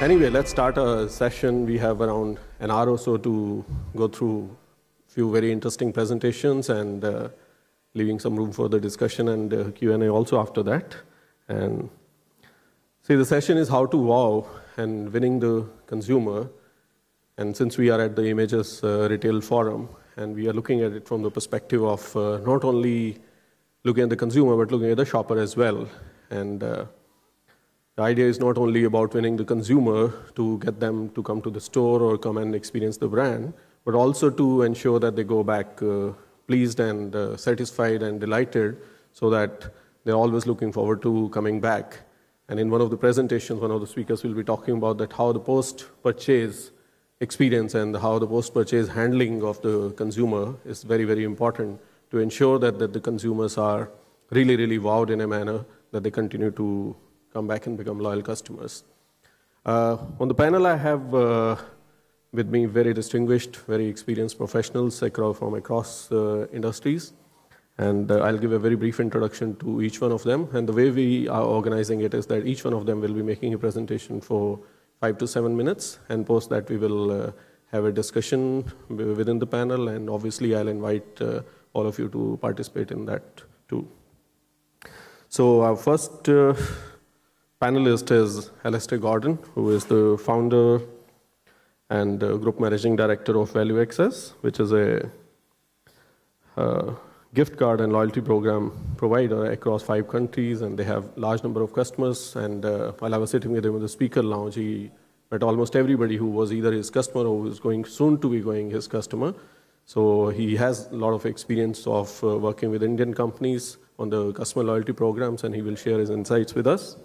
Anyway, let's start a session. We have around an hour or so to go through a few very interesting presentations and leaving some room for the discussion and Q&A also after that. And see, the session is how to wow and winning the consumer. And since we are at the Images Retail Forum, and we are looking at it from the perspective of not only looking at the consumer, but looking at the shopper as well. And the idea is not only about winning the consumer to get them to come to the store or come and experience the brand, but also to ensure that they go back pleased and satisfied and delighted, so that they're always looking forward to coming back. And in one of the presentations, one of the speakers will be talking about that how the post-purchase experience and how the post-purchase handling of the consumer is very, very important to ensure that the consumers are really, really wowed in a manner that they continue to come back and become loyal customers. On the panel, I have with me very distinguished, very experienced professionals from across industries. And I'll give a very brief introduction to each one of them. And the way we are organizing it is that each one of them will be making a presentation for 5 to 7 minutes, and post that we will have a discussion within the panel, and obviously I'll invite all of you to participate in that too. So our first panelist is Alistair Gordon, who is the founder and group managing director of Value Access, which is a gift card and loyalty program provider across 5 countries, and they have large number of customers. And while I was sitting with him in the speaker lounge, he met almost everybody who was either his customer or who is going soon to be going his customer. So he has a lot of experience of working with Indian companies on the customer loyalty programs, and he will share his insights with us.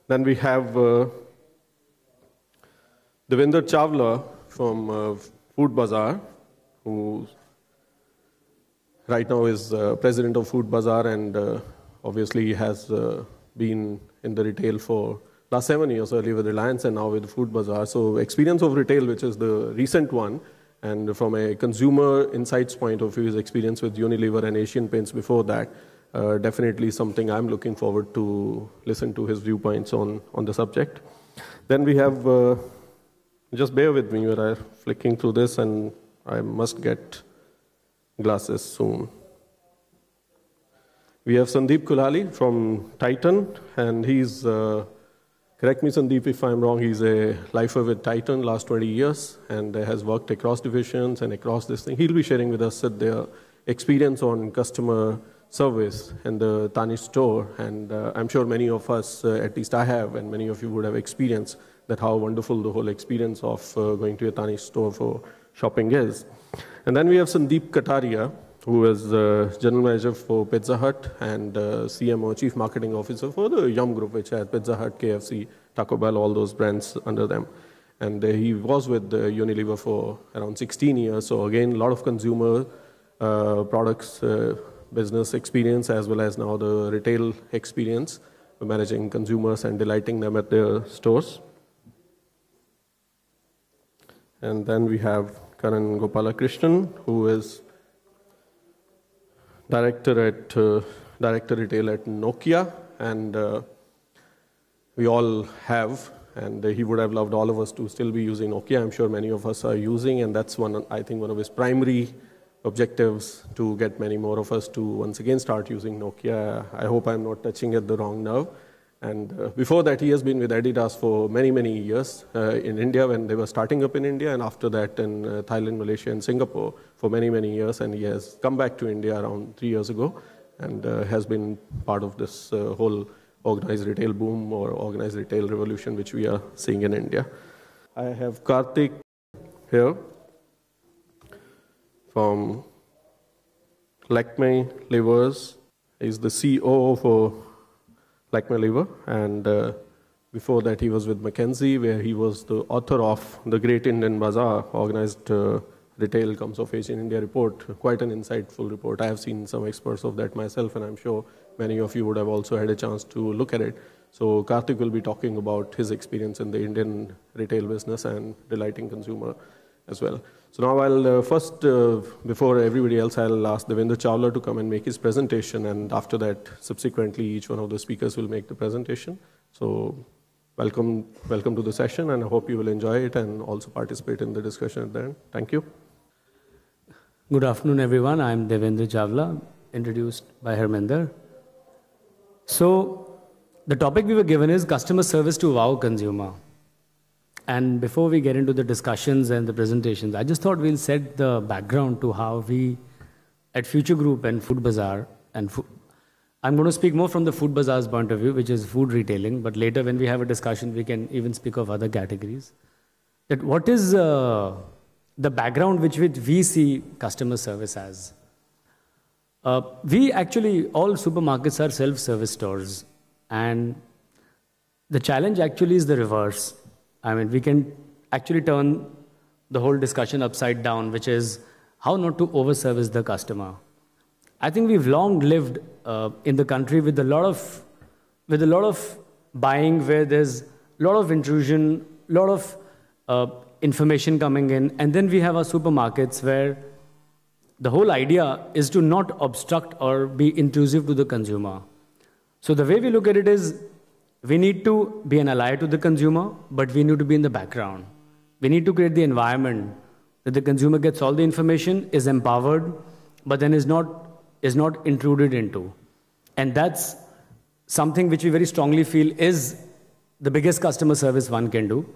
Then we have Devinder Chawla from Food Bazaar, who right now is president of Food Bazaar, and obviously has been in the retail for last 7 years, earlier with Reliance and now with Food Bazaar. So experience of retail, which is the recent one, and from a consumer insights point of view, his experience with Unilever and Asian Paints before that, definitely something I'm looking forward to listen to his viewpoints on the subject. Then we have, just bear with me, where I'm flicking through this, and I must get glasses soon. We have Sandeep Kulali from Titan, and he's, correct me Sandeep if I'm wrong, he's a lifer with Titan last 20 years and has worked across divisions and across this thing. He'll be sharing with us their experience on customer service in the Tanish store, and I'm sure many of us, at least I have, and many of you would have experienced that how wonderful the whole experience of going to a Tanish store for shopping is. And then we have Sandeep Kataria, who is General Manager for Pizza Hut and CMO, Chief Marketing Officer for the Yum Group, which has Pizza Hut, KFC, Taco Bell, all those brands under them. And he was with Unilever for around 16 years. So again, a lot of consumer products, business experience, as well as now the retail experience, managing consumers and delighting them at their stores. And then we have Karan Gopalakrishnan, who is Director Retail at Nokia, and we all have, and he would have loved all of us to still be using Nokia. I'm sure many of us are using, and that's I think one of his primary objectives, to get many more of us to once again start using Nokia. I hope I'm not touching at the wrong nerve. And before that, he has been with Adidas for many, many years in India when they were starting up in India, and after that in Thailand, Malaysia, and Singapore for many, many years. And he has come back to India around 3 years ago and has been part of this whole organized retail boom or organized retail revolution which we are seeing in India. I have Karthik here from Lakme Livers. He's the CEO for Lakme Liver, and before that he was with McKinsey, where he was the author of The Great Indian Bazaar, Organized Retail Comes of Age in India report. Quite an insightful report. I have seen some experts of that myself, and I'm sure many of you would have also had a chance to look at it. So Karthik will be talking about his experience in the Indian retail business and delighting consumer as well. So now I'll first, before everybody else, I'll ask Devinder Chawla to come and make his presentation, and after that, subsequently, each one of the speakers will make the presentation. So welcome to the session, and I hope you will enjoy it and also participate in the discussion at the end. Thank you. Good afternoon, everyone. I'm Devendra Chavla, introduced by Harminder. So the topic we were given is customer service to WoW consumer. And before we get into the discussions and the presentations, I just thought we'll set the background to how we at Future Group and Food Bazaar, I'm going to speak more from the Food Bazaar's point of view, which is food retailing, but later when we have a discussion, we can even speak of other categories. That what is the background which we see customer service as? We actually, all supermarkets are self-service stores, and the challenge actually is the reverse. I mean, we can actually turn the whole discussion upside down, which is how not to over-service the customer. I think we've long lived in the country with a lot of buying where there's a lot of intrusion, a lot of information coming in, and then we have our supermarkets where the whole idea is to not obstruct or be intrusive to the consumer. So the way we look at it is, we need to be an ally to the consumer, but we need to be in the background. We need to create the environment that the consumer gets all the information, is empowered, but then is not intruded into. And that's something which we very strongly feel is the biggest customer service one can do.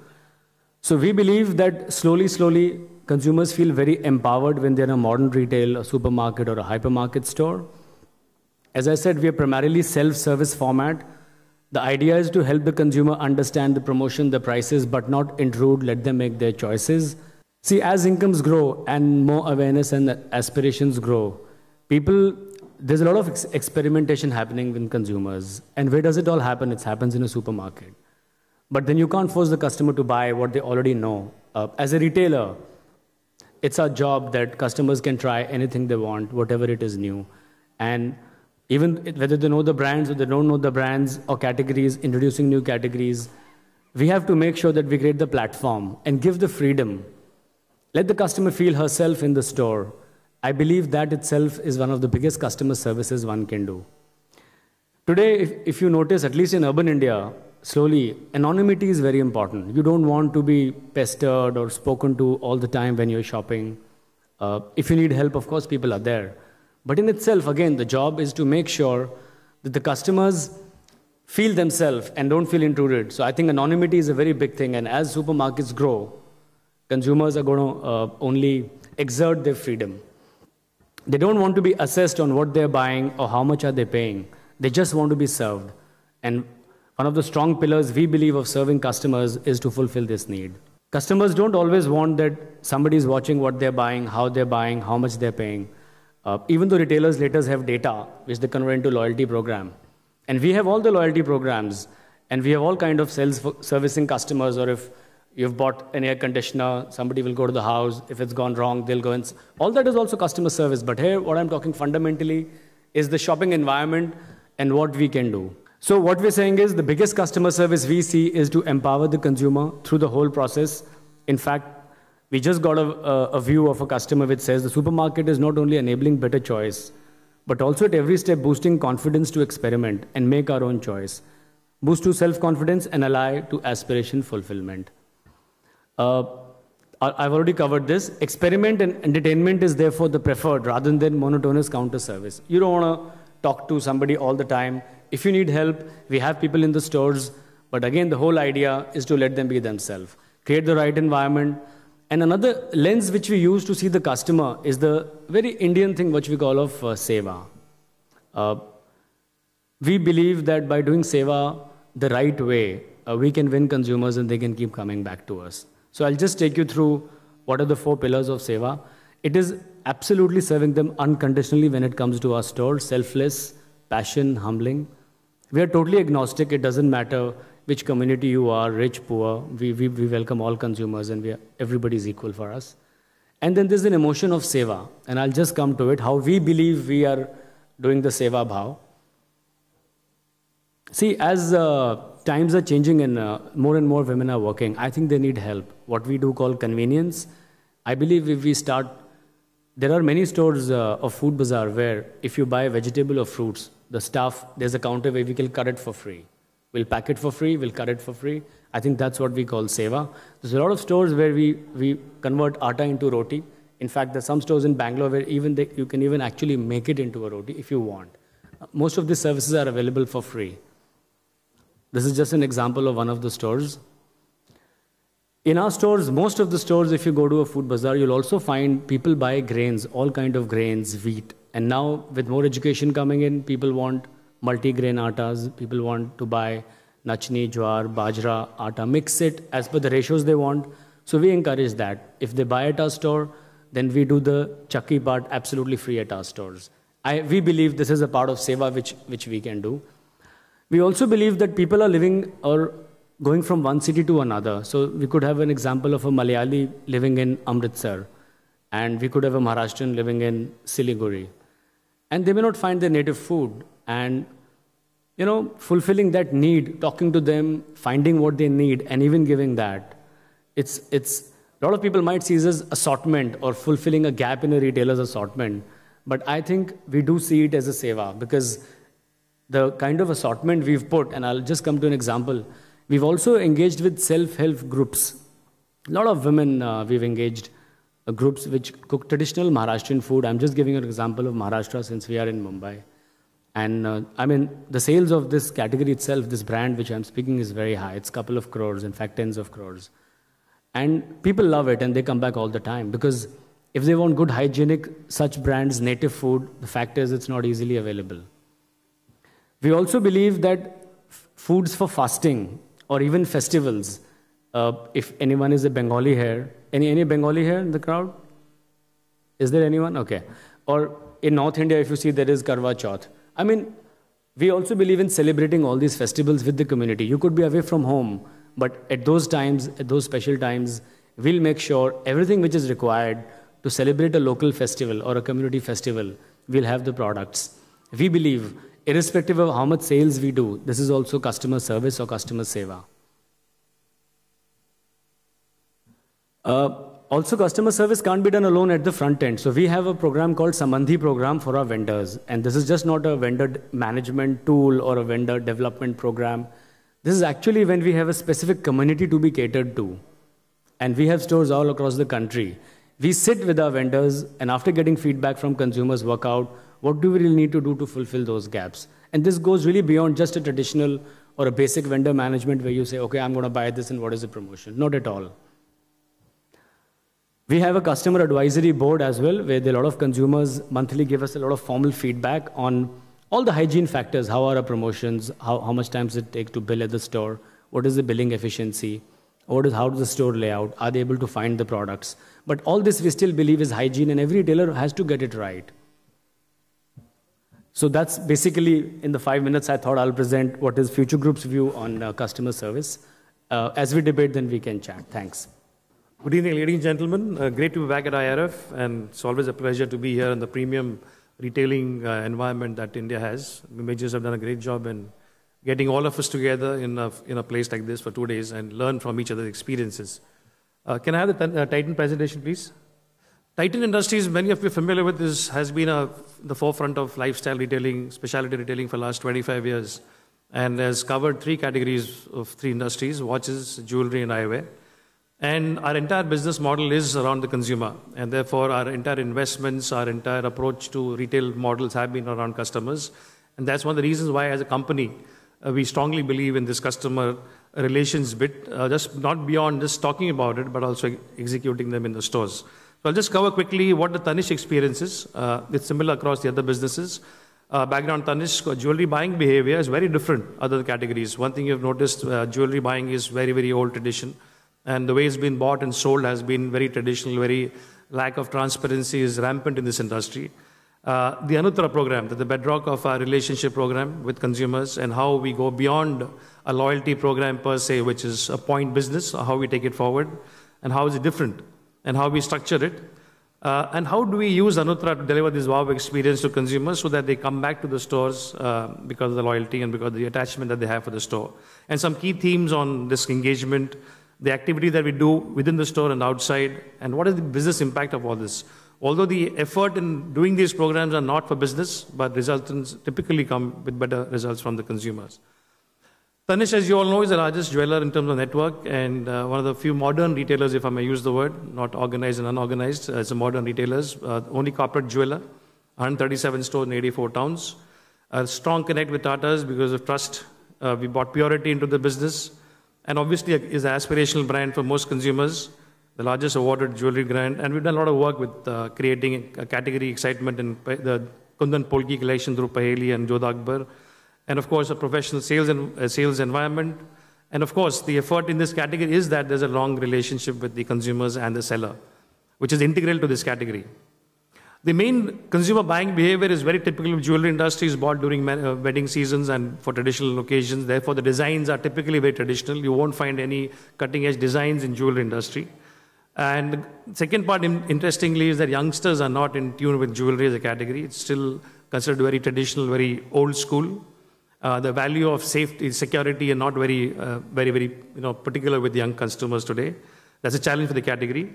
So we believe that slowly, consumers feel very empowered when they're in a modern retail, a supermarket, or a hypermarket store. As I said, we are primarily self-service format. The idea is to help the consumer understand the promotion, the prices, but not intrude, let them make their choices. See, as incomes grow and more awareness and aspirations grow, there's a lot of experimentation happening with consumers. And where does it all happen? It happens in a supermarket. But then you can't force the customer to buy what they already know. As a retailer, it's our job that customers can try anything they want, whatever it is new. And even whether they know the brands or they don't know the brands or categories, introducing new categories, we have to make sure that we create the platform and give the freedom. Let the customer feel herself in the store. I believe that itself is one of the biggest customer services one can do. Today, if you notice, at least in urban India, slowly, anonymity is very important. You don't want to be pestered or spoken to all the time when you're shopping. If you need help, of course, people are there. But in itself, again, the job is to make sure that the customers feel themselves and don't feel intruded. So I think anonymity is a very big thing. And as supermarkets grow, consumers are going to only exert their freedom. They don't want to be assessed on what they're buying or how much are they paying. They just want to be served. And one of the strong pillars we believe of serving customers is to fulfill this need. Customers don't always want that somebody is watching what they're buying, how much they're paying. Even though retailers later have data, which they convert into loyalty program. And we have all the loyalty programs, and we have all kind of servicing customers, or if you've bought an air conditioner, somebody will go to the house. If it's gone wrong, they'll go and... All that is also customer service. But here, what I'm talking fundamentally is the shopping environment and what we can do. So what we're saying is the biggest customer service we see is to empower the consumer through the whole process. In fact, we just got a view of a customer which says the supermarket is not only enabling better choice, but also at every step boosting confidence to experiment and make our own choice. Boost to self-confidence and ally to aspiration fulfillment. I've already covered this. Experiment and entertainment is therefore the preferred rather than monotonous counter service. You don't want to talk to somebody all the time. If you need help, we have people in the stores. But again, the whole idea is to let them be themselves. Create the right environment. And another lens which we use to see the customer is the very Indian thing which we call of seva. We believe that by doing seva the right way, we can win consumers and they can keep coming back to us. So I'll just take you through what are the 4 pillars of seva. It is absolutely serving them unconditionally when it comes to our store, selfless, passion, humbling. We are totally agnostic. It doesn't matter which community you are, rich, poor. We welcome all consumers and everybody is equal for us. And then there's an emotion of seva. And I'll just come to it, how we believe we are doing the seva bhav. See, as times are changing and more women are working, I think they need help. What we do call convenience. I believe if we start, there are many stores of Food Bazaar where if you buy vegetable or fruits, the staff, there's a counter where we can cut it for free. We'll pack it for free, we'll cut it for free. I think that's what we call seva. There's a lot of stores where we convert atta into roti. In fact, there's some stores in Bangalore where you can even actually make it into a roti if you want. Most of these services are available for free. This is just an example of one of the stores. In our stores, most of the stores, if you go to a food bazaar, you'll also find people buy grains, all kind of grains, wheat. And now, with more education coming in, people want multi-grain attas. People want to buy nachni, jowar, bajra, atta, mix it as per the ratios they want. So we encourage that. If they buy at our store, then we do the chakki part absolutely free at our stores. We believe this is a part of seva which we can do. We also believe that people are living or going from one city to another. So we could have an example of a Malayali living in Amritsar, and we could have a Maharashtrian living in Siliguri. And they may not find their native food. And fulfilling that need, talking to them, finding what they need, and even giving that. It's a lot of people might see it as assortment or fulfilling a gap in a retailer's assortment. But I think we do see it as a seva, because the kind of assortment we've put, and I'll just come to an example, we've also engaged with self-help groups. A lot of women we've engaged groups which cook traditional Maharashtrian food. I'm just giving an example of Maharashtra since we are in Mumbai. And the sales of this category itself, this brand which I'm speaking, is very high. It's a couple of crores, in fact, tens of crores. And people love it and they come back all the time, because if they want good hygienic, such brands, native food, the fact is it's not easily available. We also believe that foods for fasting or even festivals, if anyone is a Bengali here, any Bengali here in the crowd? Is there anyone? Okay. Or in North India, if you see, there is Karwa Chauth. We also believe in celebrating all these festivals with the community. You could be away from home, but at those times, at those special times, we'll make sure everything which is required to celebrate a local festival or a community festival, we'll have the products. We believe, irrespective of how much sales we do, this is also customer service or customer seva. Also, customer service can't be done alone at the front end. So we have a program called Sambandhi program for our vendors. And this is just not a vendor management tool or a vendor development program. This is actually when we have a specific community to be catered to. And we have stores all across the country. We sit with our vendors, and after getting feedback from consumers, work out what do we really need to do to fulfill those gaps. And this goes really beyond just a traditional or a basic vendor management where you say, okay, I'm going to buy this and what is the promotion? Not at all. We have a customer advisory board as well, where a lot of consumers monthly give us a lot of formal feedback on all the hygiene factors. How are our promotions? How much time does it take to bill at the store? What is the billing efficiency? How does the store layout? Are they able to find the products? But all this we still believe is hygiene, and every retailer has to get it right. So that's basically, in the 5 minutes, I thought I'll present what is Future Group's view on customer service. As we debate, then we can chat. Thanks. Good evening, ladies and gentlemen. Great to be back at IRF, and it's always a pleasure to be here in the premium retailing environment that India has. The majors have done a great job in getting all of us together in a place like this for 2 days and learn from each other's experiences. Can I have the Titan presentation, please? Titan Industries, many of you are familiar with this, has been the forefront of lifestyle retailing, specialty retailing for the last 25 years, and has covered 3 categories of 3 industries: watches, jewelry, and eyewear. And our entire business model is around the consumer. And therefore, our entire investments, our entire approach to retail models have been around customers. And that's one of the reasons why, as a company, we strongly believe in this customer relations bit, just not beyond just talking about it, but also executing them in the stores. So I'll just cover quickly what the Tanishq experience is. It's similar across the other businesses. Background Tanishq, jewelry buying behavior is very different other categories. One thing you've noticed, jewelry buying is very, very old tradition. And the way it's been bought and sold has been very traditional, very lack of transparency is rampant in this industry. The Anuttara program, the bedrock of our relationship program with consumers, and how we go beyond a loyalty program per se, which is a point business, how we take it forward, and how is it different, and how we structure it, and how do we use Anuttara to deliver this WoW experience to consumers so that they come back to the stores because of the loyalty and because of the attachment that they have for the store. And some key themes on this engagement: the activity that we do within the store and outside, and what is the business impact of all this. Although the effort in doing these programs are not for business, but resultants typically come with better results from the consumers. Tanish, as you all know, is the largest jeweler in terms of network and one of the few modern retailers, if I may use the word, not organized and unorganized. It's a modern retailers, only corporate jeweler, 137 stores in 84 towns. A strong connect with Tatas because of trust. We brought purity into the business. And obviously is an aspirational brand for most consumers, the largest awarded jewelry brand. And we've done a lot of work with creating a category excitement in the Kundan Polki collection through Paheli and Jodha Akbar. And of course, a professional sales environment. And of course, the effort in this category is that there's a long relationship with the consumers and the seller, which is integral to this category. The main consumer buying behavior is very typical of jewelry industry, is bought during wedding seasons and for traditional occasions. Therefore, the designs are typically very traditional. You won't find any cutting-edge designs in jewelry industry. And the second part, interestingly, is that youngsters are not in tune with jewelry as a category. It's still considered very traditional, very old school. The value of safety, security are not very particular with young customers today. That's a challenge for the category.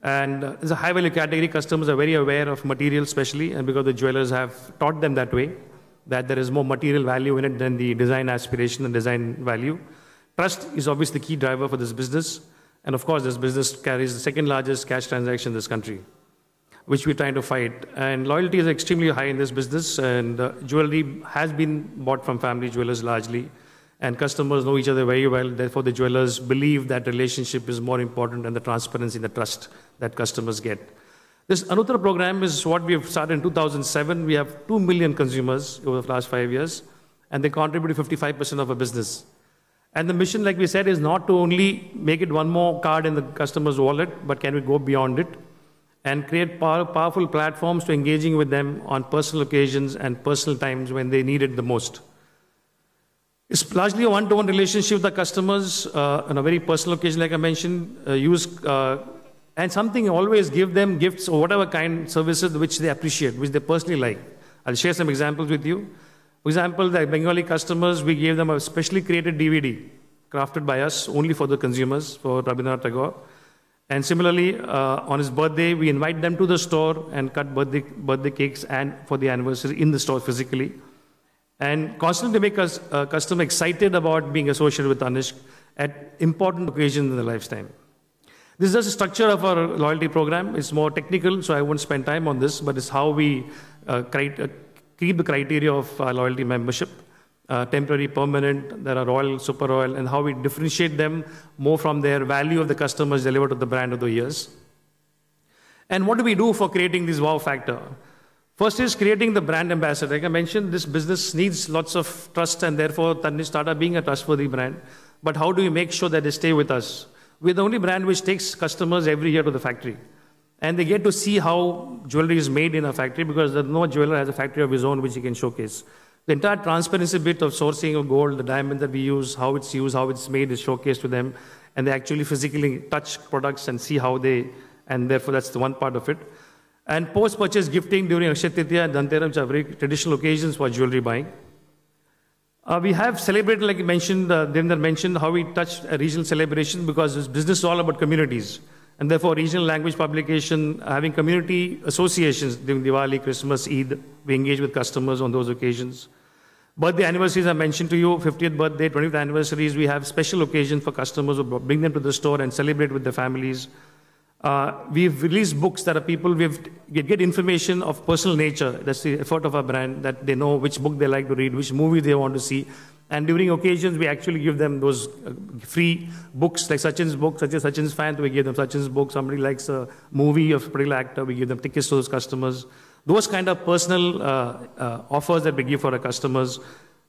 And it's a high-value category. Customers are very aware of material, especially, and because the jewelers have taught them that way, that there is more material value in it than the design aspiration and design value. Trust is obviously the key driver for this business. And of course, this business carries the second largest cash transaction in this country, which we're trying to fight. And loyalty is extremely high in this business, and jewelry has been bought from family jewelers largely, and customers know each other very well. Therefore, the jewelers believe that relationship is more important than the transparency and the trust that customers get. This Anuttara program is what we have started in 2007. We have 2 million consumers over the last 5 years, and they contribute to 55% of our business. And the mission, like we said, is not to only make it one more card in the customer's wallet, but can we go beyond it and create powerful platforms to engaging with them on personal occasions and personal times when they need it the most. It's largely a one-to-one relationship with the customers on a very personal occasion, like I mentioned, and something always give them gifts or whatever kind services which they appreciate, which they personally like. I'll share some examples with you. For example, the Bengali customers, we gave them a specially created DVD crafted by us only for the consumers, for Rabindranath Tagore. And similarly, on his birthday, we invite them to the store and cut birthday cakes and for the anniversary in the store physically. And constantly make us customer excited about being associated with Tanishq at important occasions in their lifetime. This is just the structure of our loyalty program. It's more technical, so I won't spend time on this, but it's how we keep the criteria of loyalty membership. Temporary, permanent, there are royal, super royal, and how we differentiate them more from their value of the customers delivered to the brand over the years. And what do we do for creating this wow factor? First is creating the brand ambassador. Like I mentioned, this business needs lots of trust, and therefore Tanishq started being a trustworthy brand. But how do we make sure that they stay with us? We're the only brand which takes customers every year to the factory. And they get to see how jewelry is made in a factory, because no jeweler has a factory of his own which he can showcase. The entire transparency bit of sourcing of gold, the diamond that we use, how it's used, how it's made is showcased to them. And they actually physically touch products and see how they, and therefore that's the one part of it. And post-purchase gifting during Akshaya Tritiya and Dhanteras, which are very traditional occasions for jewelry buying. We have celebrated, like you mentioned, Devendra mentioned, how we touch a regional celebration, because this business is all about communities. And therefore, regional language publication, having community associations during Diwali, Christmas, Eid, we engage with customers on those occasions. Birthday anniversaries I mentioned to you, 50th birthday, 20th anniversaries, we have special occasions for customers who bring them to the store and celebrate with their families. We've released books that are people, get information of personal nature. That's the effort of our brand, that they know which book they like to read, which movie they want to see. And during occasions, we actually give them those free books, like Sachin's book, such as Sachin's fan, we give them Sachin's book. Somebody likes a movie of a particular actor, we give them tickets to those customers. Those kind of personal offers that we give for our customers.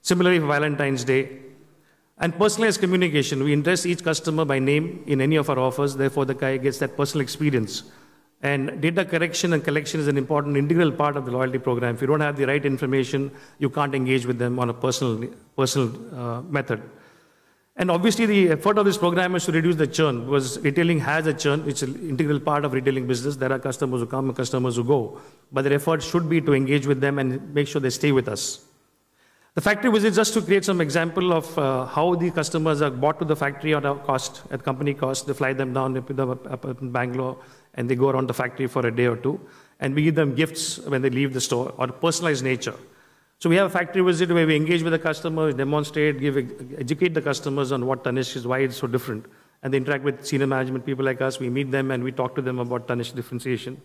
Similarly, for Valentine's Day. And personalized communication. We address each customer by name in any of our offers. Therefore, the guy gets that personal experience. And data correction and collection is an important integral part of the loyalty program. If you don't have the right information, you can't engage with them on a personal method. And obviously, the effort of this program is to reduce the churn, because retailing has a churn. It's an integral part of retailing business. There are customers who come and customers who go. But the effort should be to engage with them and make sure they stay with us. The factory visit, just to create some example of how the customers are bought to the factory at company cost. They fly them down, they put them up in Bangalore, and they go around the factory for a day or two. And we give them gifts when they leave the store, or personalized nature. So we have a factory visit where we engage with the customers, demonstrate, educate the customers on what Tanishq is, why it's so different. And they interact with senior management people like us. We meet them and we talk to them about Tanishq differentiation.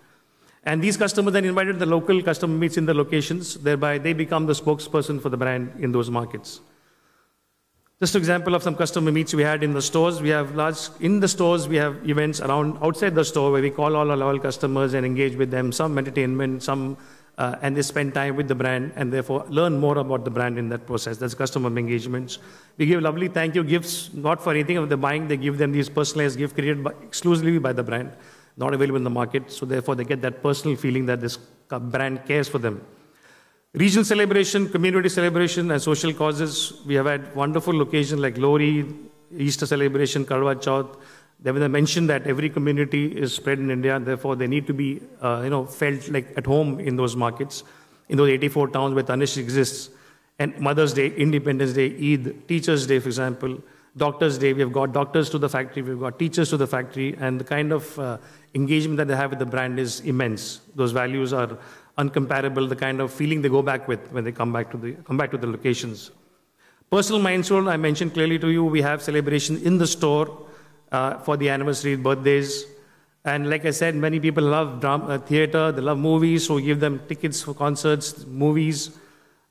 And these customers then invited the local customer meets in the locations, thereby they become the spokesperson for the brand in those markets. Just an example of some customer meets we had in the stores. We have in the stores, we have events around outside the store where we call all our loyal customers and engage with them, some entertainment, and they spend time with the brand and therefore learn more about the brand in that process. That's customer engagements. We give lovely thank you gifts, not for anything of the buying. They give them these personalized gifts created exclusively by the brand, not available in the market. So therefore, they get that personal feeling that this brand cares for them. Regional celebration, community celebration, and social causes. We have had wonderful occasions like Lori, Easter celebration, Karwa Chauth. They mentioned that every community is spread in India, and therefore they need to be felt like at home in those markets, in those 84 towns where Tanishq exists. And Mother's Day, Independence Day, Eid, Teachers' Day, for example, Doctors' Day. We have got doctors to the factory, we've got teachers to the factory, and the kind of engagement that they have with the brand is immense. Those values are uncomparable, the kind of feeling they go back with when they come back to the locations. Personal milestone, I mentioned clearly to you, we have celebration in the store for the anniversary, birthdays. And like I said, many people love theater, they love movies, so we give them tickets for concerts, movies.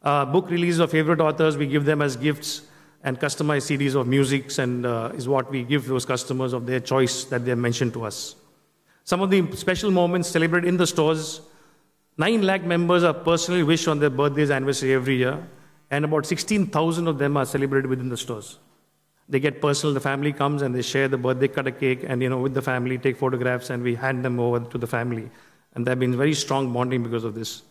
Book release of favorite authors, we give them as gifts, and customized CDs of music and is what we give those customers of their choice that they have mentioned to us. Some of the special moments celebrated in the stores. 9 lakh members are personally wished on their birthdays, anniversary every year, and about 16,000 of them are celebrated within the stores. They get personal, the family comes and they share the birthday, cut a cake, and with the family, take photographs, and we hand them over to the family. And there have been very strong bonding because of this.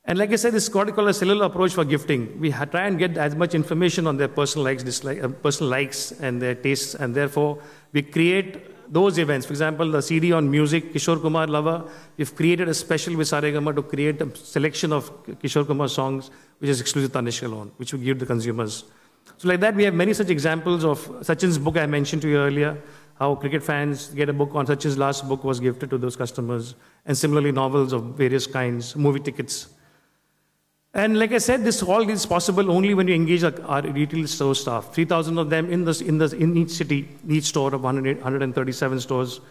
And like I said, this is what we call a cellular approach for gifting. We try and get as much information on their personal likes and their tastes, and therefore we create those events. For example, the CD on music, Kishore Kumar Lover, we've created a special with Saregama to create a selection of Kishore Kumar songs, which is exclusive to Tanishq alone, which we give the consumers. So like that, we have many such examples of Sachin's book I mentioned to you earlier, how cricket fans get a book on Sachin's last book was gifted to those customers, and similarly novels of various kinds, movie tickets. And like I said, all is possible only when you engage our retail store staff. 3,000 of them in each city, each store of 137 stores,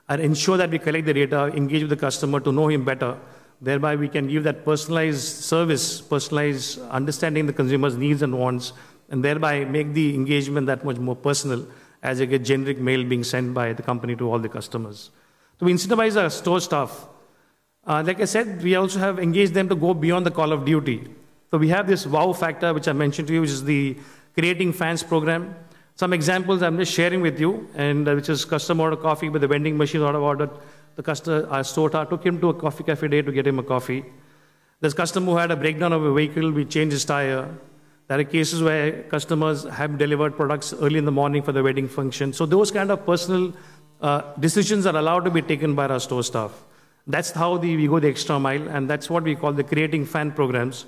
and ensure that we collect the data, engage with the customer to know him better. Thereby, we can give that personalized service, personalized understanding the consumer's needs and wants, and thereby make the engagement that much more personal as you get generic mail being sent by the company to all the customers. So we incentivize our store staff. Like I said, we also have engaged them to go beyond the call of duty. So we have this WoW factor, which I mentioned to you, which is the Creating Fans program. Some examples I'm just sharing with you, and which is customer order coffee with the vending machine ordered. Our store took him to a coffee cafe day to get him a coffee. There's a customer who had a breakdown of a vehicle, we changed his tire. There are cases where customers have delivered products early in the morning for the wedding function. So those kind of personal decisions are allowed to be taken by our store staff. That's how we go the extra mile, and that's what we call the Creating Fan programs.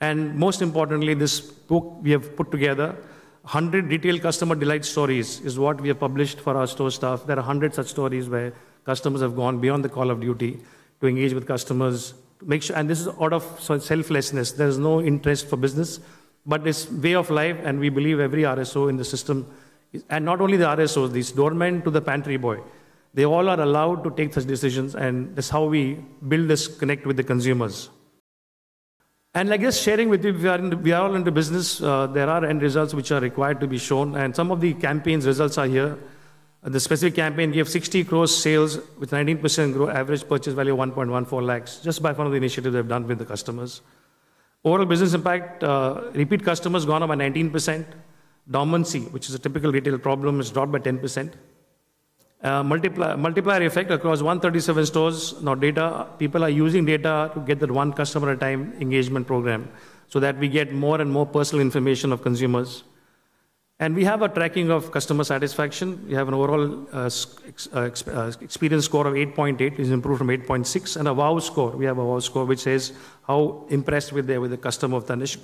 And most importantly, this book we have put together, 100 retail customer delight stories is what we have published for our store staff. There are 100 such stories where customers have gone beyond the call of duty to engage with customers, to make sure, and this is out of selflessness. There is no interest for business, but it's way of life, and we believe every RSO in the system, and not only the RSOs, these doormen to the pantry boy, they all are allowed to take such decisions, and that's how we build this connect with the consumers. And like just sharing with you, we are all into business. There are end results which are required to be shown, and some of the campaigns results are here. The specific campaign gave 60 crores sales with 19% growth, average purchase value of 1.14 lakhs, just by one of the initiatives they've done with the customers. Overall business impact, repeat customers gone up by 19%. Dormancy, which is a typical retail problem, is dropped by 10%. Multiplier effect across 137 stores. Now people are using data to get that one customer at a time engagement program so that we get more and more personal information of consumers. And we have a tracking of customer satisfaction. We have an overall experience score of 8.8, is improved from 8.6, and a WoW score. We have a WoW score which says how impressed with the customer of Tanishq,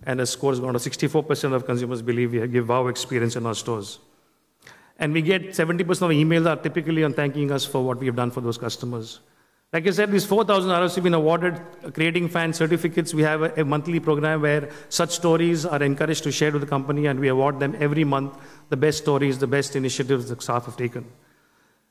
and a score is gone to 64% of consumers believe we give WoW experience in our stores. And we get 70% of emails are typically on thanking us for what we have done for those customers. Like I said, these 4,000 RFs have been awarded creating fan certificates. We have a monthly program where such stories are encouraged to share with the company, and we award them every month the best stories, the best initiatives the staff have taken.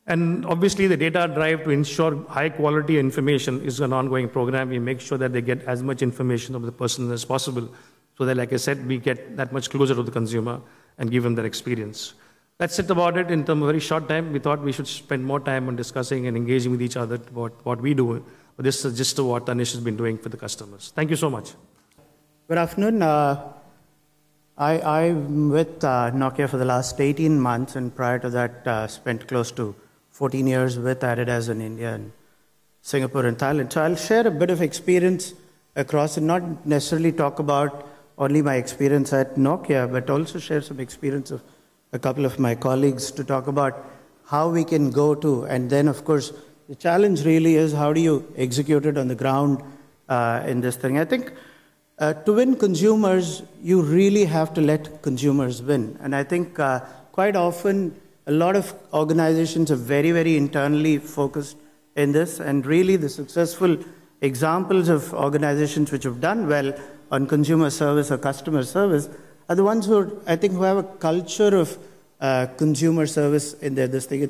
And obviously, the data drive to ensure high quality information is an ongoing program. We make sure that they get as much information of the person as possible, so that, like I said, we get that much closer to the consumer and give them that experience. That's it about it in terms of a very short time. We thought we should spend more time on discussing and engaging with each other about what we do. But this is just what Anish has been doing for the customers. Thank you so much. Good afternoon. I'm with Nokia for the last 18 months, and prior to that, spent close to 14 years with Adidas in India and Singapore and Thailand. So I'll share a bit of experience across and not necessarily talk about only my experience at Nokia, but also share some experience of a couple of my colleagues to talk about how we can go to, and then of course the challenge really is how do you execute it on the ground in this thing. I think to win consumers, you really have to let consumers win. And I think quite often a lot of organizations are very, very internally focused in this, and really the successful examples of organizations which have done well on consumer service or customer service are the ones who who have a culture of consumer service in this thing.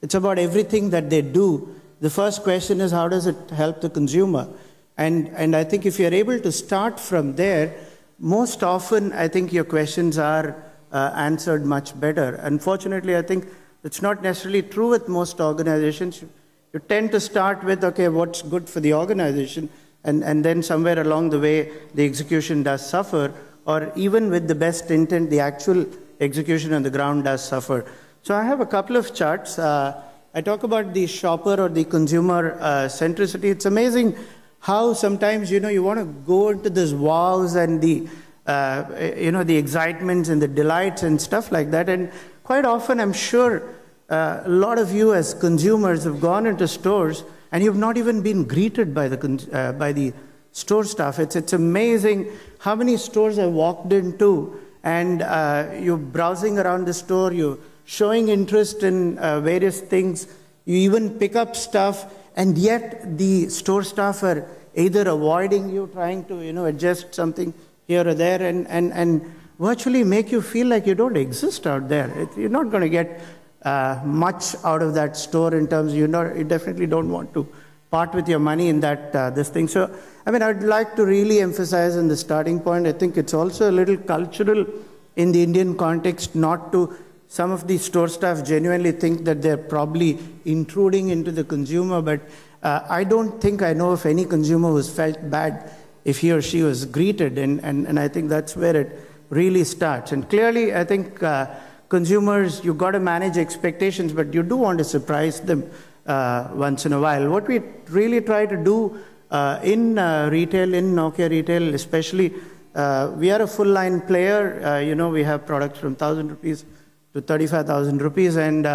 It's about everything that they do. The first question is, how does it help the consumer? And I think if you're able to start from there, most often I think your questions are answered much better. Unfortunately, I think it's not necessarily true with most organizations. You tend to start with, okay, what's good for the organization? And then somewhere along the way, the execution does suffer, or even with the best intent, the actual execution on the ground does suffer. So I have a couple of charts. I talk about the shopper or the consumer centricity. It's amazing how sometimes, you want to go into this wows and the, the excitements and the delights and stuff like that. And quite often, I'm sure a lot of you as consumers have gone into stores and you've not even been greeted by the store staff. It's amazing how many stores I walked into, and you're browsing around the store, you're showing interest in various things, you even pick up stuff, and yet the store staff are either avoiding you, trying to adjust something here or there, and virtually make you feel like you don't exist out there. You're not going to get much out of that store in terms of you definitely don't want to part with your money in that this thing. So I'd like to really emphasize in the starting point, I think it's also a little cultural in the Indian context not to. Some of the store staff genuinely think that they're probably intruding into the consumer, but I don't think I know of any consumer who's felt bad if he or she was greeted, and I think that's where it really starts. And clearly, I think consumers, you've got to manage expectations, but you do want to surprise them once in a while. What we really try to do in retail, in Nokia Retail especially, we are a full-line player. We have products from 1,000 rupees to 35,000 rupees, and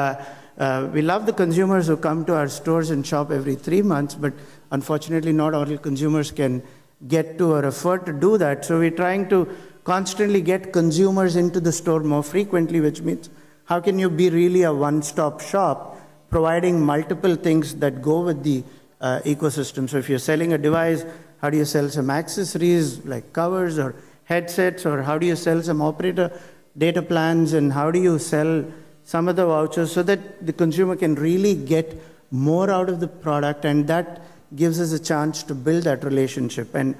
we love the consumers who come to our stores and shop every 3 months, but unfortunately not all consumers can get to or afford to do that. So we're trying to constantly get consumers into the store more frequently, which means how can you be really a one-stop shop, providing multiple things that go with the ecosystem. So if you're selling a device, how do you sell some accessories like covers or headsets, or how do you sell some operator data plans, and how do you sell some of the vouchers so that the consumer can really get more out of the product, and that gives us a chance to build that relationship. And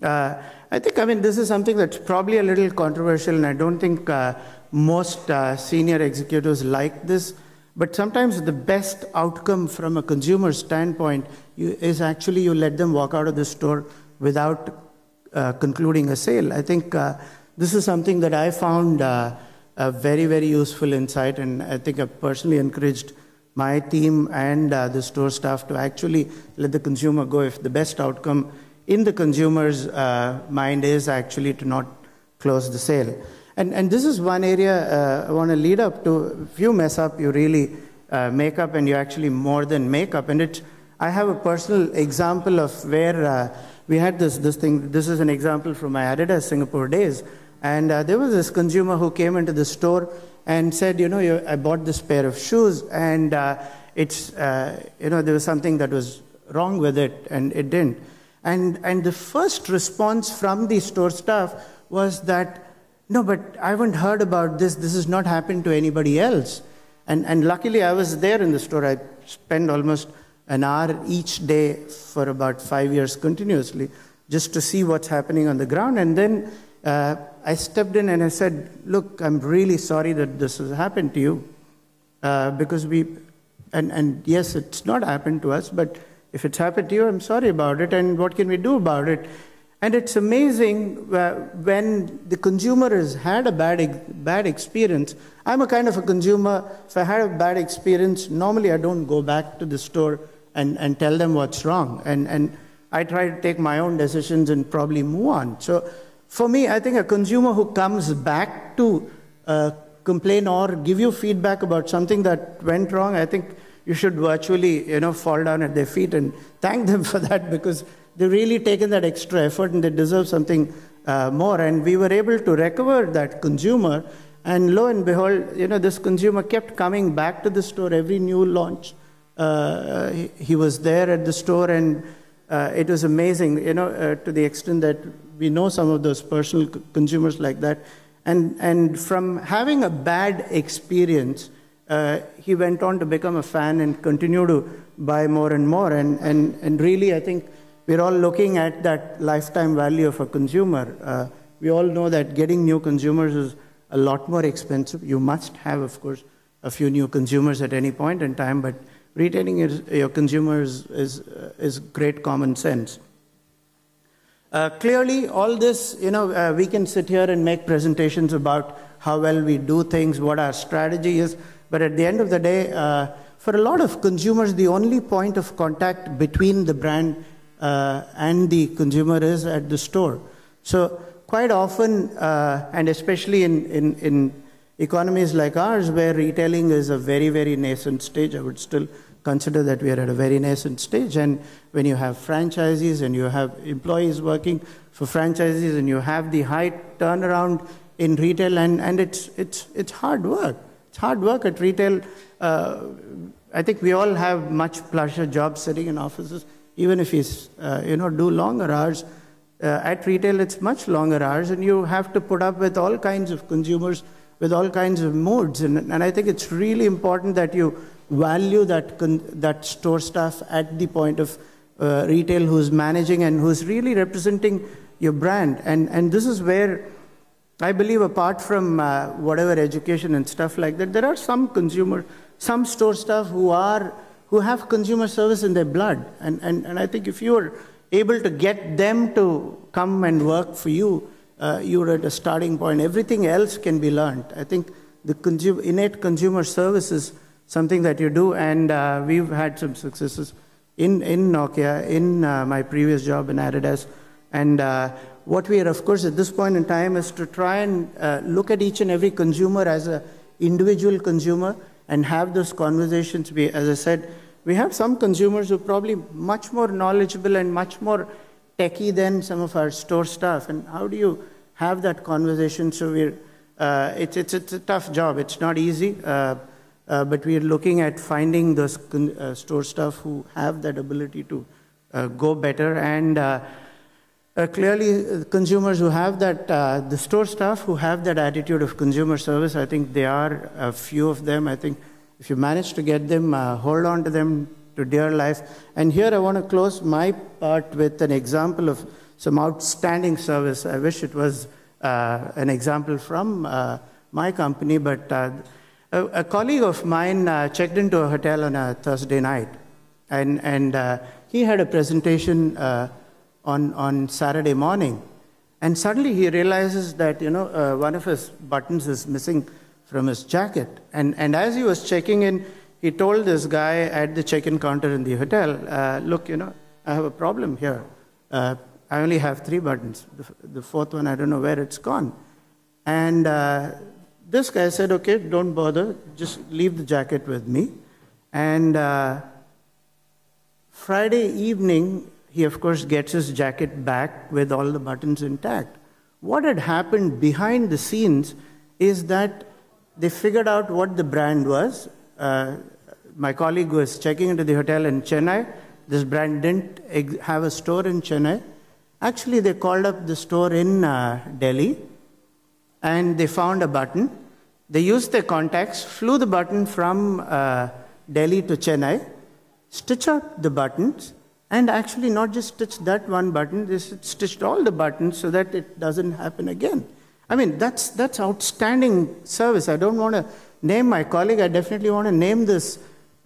I think, this is something that's probably a little controversial, and I don't think most senior executives like this, but sometimes the best outcome from a consumer standpoint is actually you let them walk out of the store without concluding a sale. I think this is something that I found a very, very useful insight, and I think I've personally encouraged my team and the store staff to actually let the consumer go if the best outcome in the consumer's mind is actually to not close the sale. And this is one area I want to lead up to. If you mess up, you really make up, and you actually more than make up. And I have a personal example of where we had this thing. This is an example from my Adidas Singapore days. And there was this consumer who came into the store and said, I bought this pair of shoes, and there was something that was wrong with it, and it didn't. And the first response from the store staff was that, no, but I haven't heard about this. This has not happened to anybody else. And luckily, I was there in the store. I spent almost an hour each day for about 5 years continuously just to see what's happening on the ground. And then I stepped in and I said, look, I'm really sorry that this has happened to you. Because and yes, it's not happened to us, but if it's happened to you, I'm sorry about it, and what can we do about it? And it's amazing when the consumer has had a bad experience. I'm a kind of a consumer. If I had a bad experience, normally I don't go back to the store and tell them what's wrong. And I try to take my own decisions and probably move on. So for me, I think a consumer who comes back to complain or give you feedback about something that went wrong, I think you should virtually, fall down at their feet and thank them for that, because they've really taken that extra effort and they deserve something more. And we were able to recover that consumer. And lo and behold, this consumer kept coming back to the store every new launch. He was there at the store, and it was amazing, to the extent that we know some of those personal consumers like that. And from having a bad experience, he went on to become a fan and continue to buy more and more. And really, I think we're all looking at that lifetime value of a consumer. We all know that getting new consumers is a lot more expensive. You must have, of course, a few new consumers at any point in time, but retaining your consumers is great common sense. Clearly, all this, we can sit here and make presentations about how well we do things, what our strategy is, but at the end of the day, for a lot of consumers, the only point of contact between the brand and the consumer is at the store. So quite often, and especially in economies like ours, where retailing is a very, very nascent stage, I would still consider that we are at a very nascent stage. And when you have franchisees and you have employees working for franchisees and you have the high turnaround in retail, and it's hard work. It's hard work at retail. I think we all have much pleasure jobs sitting in offices, even if we do longer hours. At retail, it's much longer hours, and you have to put up with all kinds of consumers with all kinds of moods. And I think it's really important that you value that store staff at the point of retail who's managing and who's really representing your brand. And this is where I believe, apart from whatever education and stuff like that, there are some store staff who have consumer service in their blood. And I think if you're able to get them to come and work for you, you're at a starting point. Everything else can be learned. I think the innate consumer service is something that you do, and we've had some successes in Nokia, in my previous job in Adidas. And what we are, of course, at this point in time is to try and look at each and every consumer as an individual consumer and have those conversations. As I said, we have some consumers who are probably much more knowledgeable and much more techie than some of our store staff. And how do you have that conversation? So it's a tough job. It's not easy, but we're looking at finding those store staff who have that ability to go better. And clearly, consumers who have that, the store staff who have that attitude of consumer service, I think there are a few of them. I think if you manage to get them, hold on to them to dear life. And here I want to close my part with an example of some outstanding service. I wish it was an example from my company, but a colleague of mine checked into a hotel on a Thursday night, and he had a presentation on Saturday morning, and suddenly he realizes that one of his buttons is missing from his jacket, and as he was checking in, he told this guy at the check-in counter in the hotel, look, I have a problem here. I only have 3 buttons. The 4th one, I don't know where it's gone. And this guy said, okay, don't bother, just leave the jacket with me. And Friday evening, he, of course, gets his jacket back with all the buttons intact. What had happened behind the scenes is that they figured out what the brand was. My colleague was checking into the hotel in Chennai, this brand didn't have a store in Chennai. Actually, they called up the store in Delhi, and they found a button. They used their contacts, flew the button from Delhi to Chennai, stitched out the buttons, and actually not just stitched that one button, they stitched all the buttons so that it doesn't happen again. I mean, that's outstanding service. I don't want to name my colleague. I definitely want to name this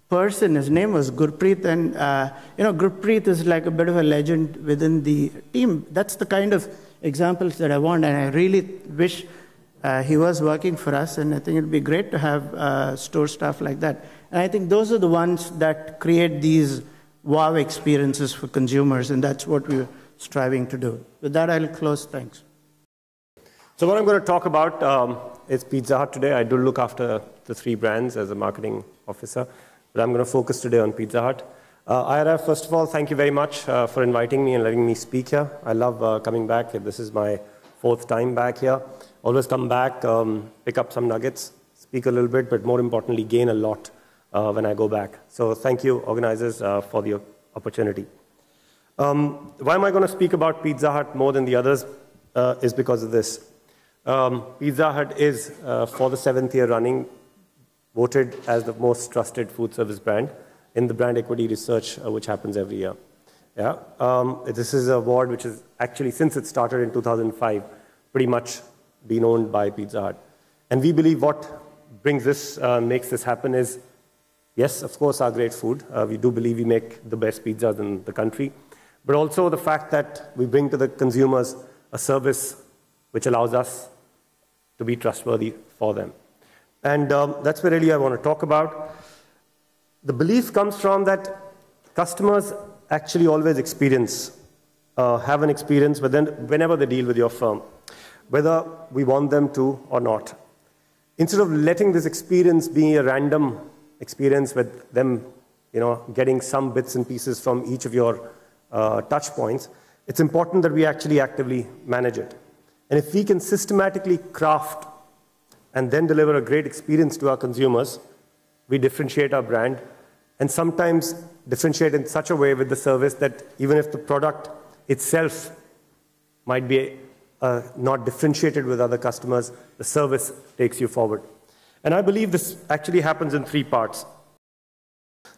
person. His name was Gurpreet, and Gurpreet is like a bit of a legend within the team. That's the kind of examples that I want, and I really wish he was working for us, and I think it would be great to have store staff like that. And I think those are the ones that create these wow experiences for consumers, and that's what we're striving to do. With that, I'll close. Thanks. So what I'm going to talk about is Pizza Hut today. I do look after the 3 brands as a marketing officer, but I'm going to focus today on Pizza Hut. Ira, first of all, thank you very much for inviting me and letting me speak here. I love coming back. This is my 4th time back here. Always come back, pick up some nuggets, speak a little bit, but more importantly, gain a lot when I go back. So thank you, organizers, for the opportunity. Why am I going to speak about Pizza Hut more than the others is because of this. Pizza Hut is, for the 7th year running, voted as the most trusted food service brand in the brand equity research, which happens every year. Yeah, this is an award which is actually, since it started in 2005, pretty much been owned by Pizza Hut. And we believe what brings this, makes this happen is, yes, of course, our great food. We do believe we make the best pizzas in the country, but also the fact that we bring to the consumers a service which allows us to be trustworthy for them. And that's what really I want to talk about. The belief comes from that customers actually always have an experience whenever they deal with your firm, whether we want them to or not. Instead of letting this experience be a random experience with them, getting some bits and pieces from each of your touch points, it's important that we actually actively manage it. And if we can systematically craft and then deliver a great experience to our consumers, we differentiate our brand, and sometimes differentiate in such a way with the service that even if the product itself might be not differentiated with other customers, the service takes you forward. And I believe this actually happens in 3 parts.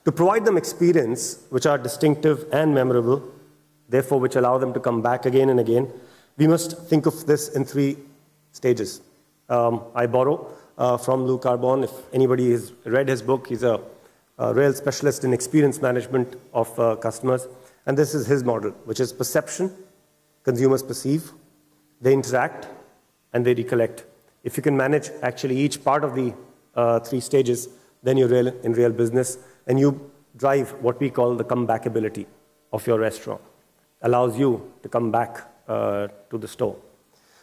To provide them experience which are distinctive and memorable, therefore which allow them to come back again and again, we must think of this in 3 stages. I borrow from Lou Carbon. If anybody has read his book, he's a real specialist in experience management of customers. And this is his model, which is perception. Consumers perceive, they interact, and they recollect. If you can manage actually each part of the 3 stages, then you're in real business, and you drive what we call the comebackability of your restaurant. Allows you to come back to the store.